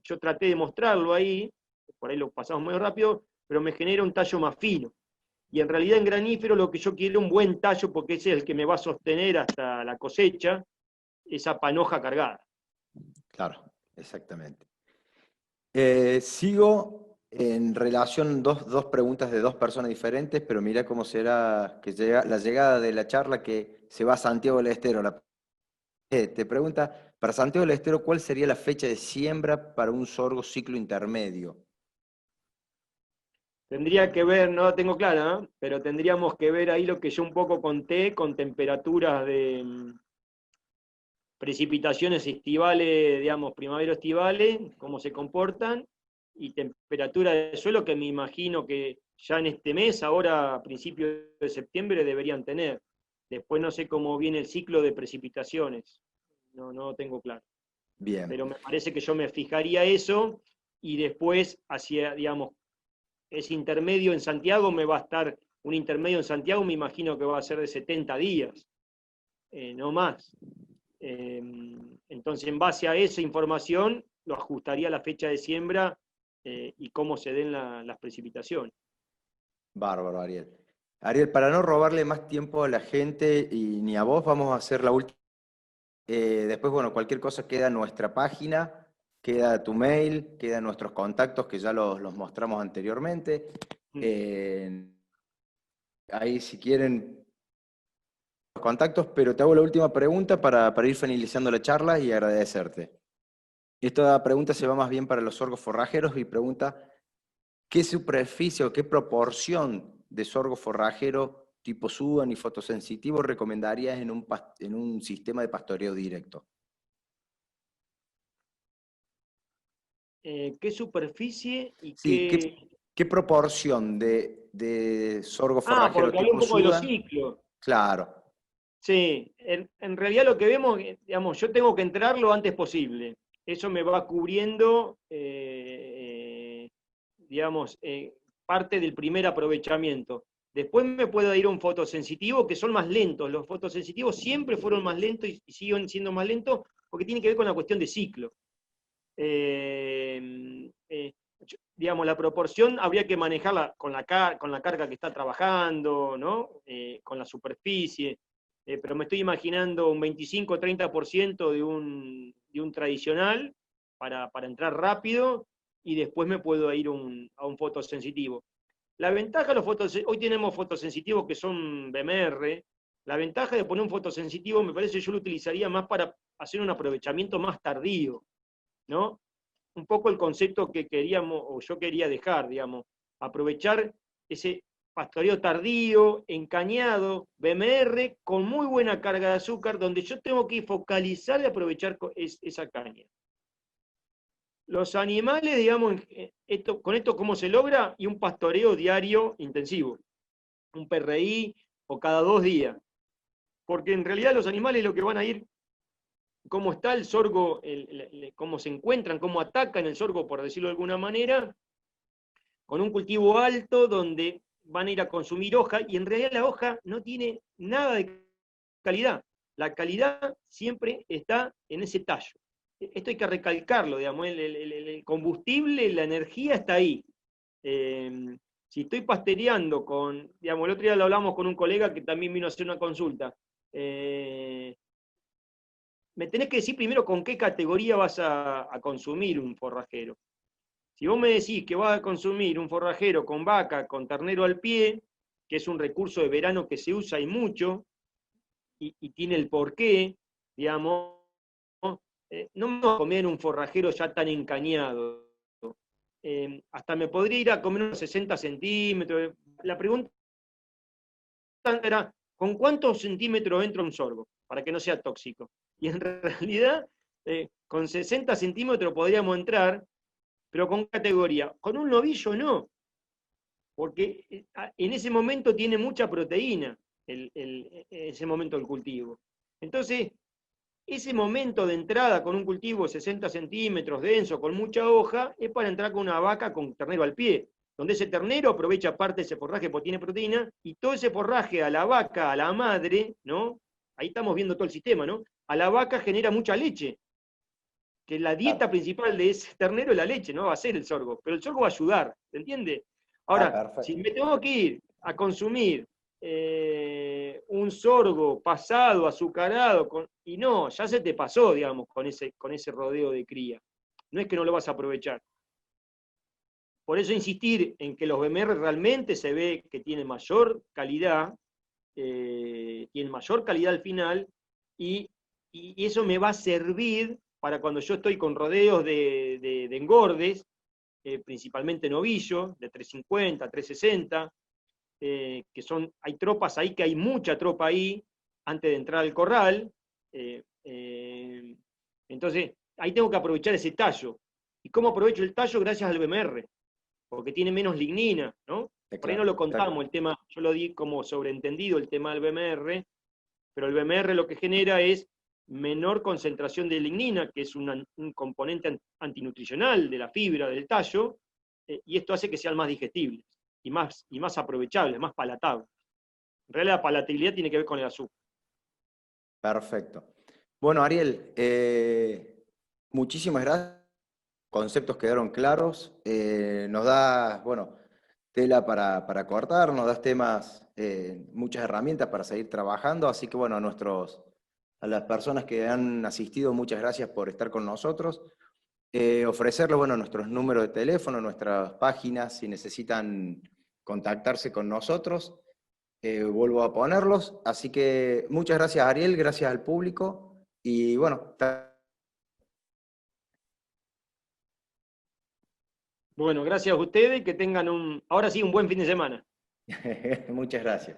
yo traté de mostrarlo ahí, por ahí lo pasamos muy rápido, pero me genera un tallo más fino. Y en realidad en granífero lo que yo quiero es un buen tallo, porque ese es el que me va a sostener hasta la cosecha, esa panoja cargada. Claro, exactamente. Sigo en relación, dos preguntas de dos personas diferentes, pero mira cómo será que la llegada de la charla que se va a Santiago del Estero. Te pregunta, para Santiago del Estero, ¿cuál sería la fecha de siembra para un sorgo ciclo intermedio? Tendría que ver, no la tengo clara, ¿eh? Pero tendríamos que ver ahí lo que yo un poco conté con temperaturas de precipitaciones estivales, digamos, primavero-estivales, cómo se comportan, y temperatura de suelo que me imagino que ya en este mes, ahora a principios de septiembre, deberían tener. Después no sé cómo viene el ciclo de precipitaciones, no lo tengo claro. Bien, Pero me parece que yo me fijaría eso, y después hacia, digamos, ese intermedio en Santiago me va a estar, un intermedio en Santiago me imagino que va a ser de 70 días, no más. Entonces, en base a esa información, lo ajustaría a la fecha de siembra y cómo se den las precipitaciones. bárbaro, Ariel. Ariel, para no robarle más tiempo a la gente y ni a vos, vamos a hacer la última. Después, bueno, cualquier cosa queda en nuestra página, queda tu mail, quedan nuestros contactos que ya los mostramos anteriormente. Ahí si quieren los contactos, pero te hago la última pregunta para ir finalizando la charla y agradecerte. Esta pregunta se va más bien para los sorgos forrajeros y pregunta, ¿qué superficie o qué proporción de sorgo forrajero tipo Sudan y fotosensitivo recomendarías en un sistema de pastoreo directo? ¿Qué superficie y Sí, qué...? ¿qué proporción de sorgo Ah, forrajero porque hablé un tipo poco de los Sudan? ciclos. Claro, Sí, en realidad lo que vemos, digamos, yo tengo que entrar lo antes posible. Eso me va cubriendo, digamos, parte del primer aprovechamiento. Después me puedo ir a un fotosensitivo, que son más lentos. Los fotosensitivos siempre fueron más lentos y siguen siendo más lentos porque tiene que ver con la cuestión de ciclo. Digamos, la proporción habría que manejarla con la carga que está trabajando, ¿no? Con la superficie. Pero me estoy imaginando un 25-30% de un tradicional para entrar rápido, y después me puedo ir a un fotosensitivo. La ventaja de hoy tenemos fotosensitivos que son BMR. La ventaja de poner un fotosensitivo, me parece, yo lo utilizaría más para hacer un aprovechamiento más tardío, ¿no? Un poco el concepto que queríamos, o yo quería dejar, digamos, aprovechar pastoreo tardío, encañado, BMR, con muy buena carga de azúcar, donde yo tengo que focalizar y aprovechar esa caña. Los animales, digamos, con esto cómo se logra, y un pastoreo diario intensivo, un PRI o cada 2 días, porque en realidad los animales lo que van a ir, cómo está el sorgo, cómo se encuentran, cómo atacan el sorgo, por decirlo de alguna manera, con un cultivo alto donde van a ir a consumir hoja, y en realidad la hoja no tiene nada de calidad. La calidad siempre está en ese tallo. Esto hay que recalcarlo, digamos, el combustible, la energía está ahí. Si estoy pastoreando con, digamos, el otro día lo hablamos con un colega que también vino a hacer una consulta, me tenés que decir primero con qué categoría vas a consumir un forrajero. Si vos me decís que vas a consumir un forrajero con vaca, con ternero al pie, que es un recurso de verano que se usa y mucho, y tiene el porqué, digamos, no me voy a comer un forrajero ya tan encañado. Hasta me podría ir a comer unos 60 centímetros. La pregunta era, ¿con cuántos centímetros entra un sorgo? Para que no sea tóxico. Y en realidad, con 60 centímetros podríamos entrar, pero con categoría. Con un novillo no, porque en ese momento tiene mucha proteína, ese momento del cultivo. Entonces, ese momento de entrada con un cultivo de 60 centímetros, denso, con mucha hoja, es para entrar con una vaca con ternero al pie, donde ese ternero aprovecha parte de ese forraje porque tiene proteína, y todo ese forraje a la vaca, a la madre, ¿no? Ahí estamos viendo todo el sistema, ¿no? A la vaca genera mucha leche, que la dieta principal de ese ternero es la leche, no va a ser el sorgo, pero el sorgo va a ayudar, ¿se entiende? Ahora, si Perfecto. me tengo que ir a consumir un sorgo pasado, azucarado, y no, ya se te pasó, digamos, con ese rodeo de cría. No es que no lo vas a aprovechar. Por eso insistir en que los BMR realmente se ve que tienen mayor calidad, al final, y eso me va a servir para cuando yo estoy con rodeos de engordes, principalmente novillos, de 350, 360, que hay tropas ahí, que hay mucha tropa ahí, antes de entrar al corral. Entonces, ahí tengo que aprovechar ese tallo. ¿Y cómo aprovecho el tallo? Gracias al BMR, porque tiene menos lignina, ¿no? Por ahí no Claro, lo contamos el tema, yo lo di como sobreentendido el tema del BMR, pero el BMR lo que genera es menor concentración de lignina, que es un componente antinutricional de la fibra del tallo, y esto hace que sean más digestibles y más aprovechables, más palatables. En realidad la palatabilidad tiene que ver con el azúcar. perfecto. Bueno, Ariel, muchísimas gracias. Conceptos quedaron claros. Nos das, bueno, tela para cortar, nos das temas, muchas herramientas para seguir trabajando. Así que, bueno, a las personas que han asistido, muchas gracias por estar con nosotros. Ofrecerles, bueno, nuestros números de teléfono, nuestras páginas, si necesitan contactarse con nosotros, vuelvo a ponerlos. Así que muchas gracias, Ariel, gracias al público. Y bueno, Bueno, gracias a ustedes, que tengan ahora sí un buen fin de semana. muchas gracias.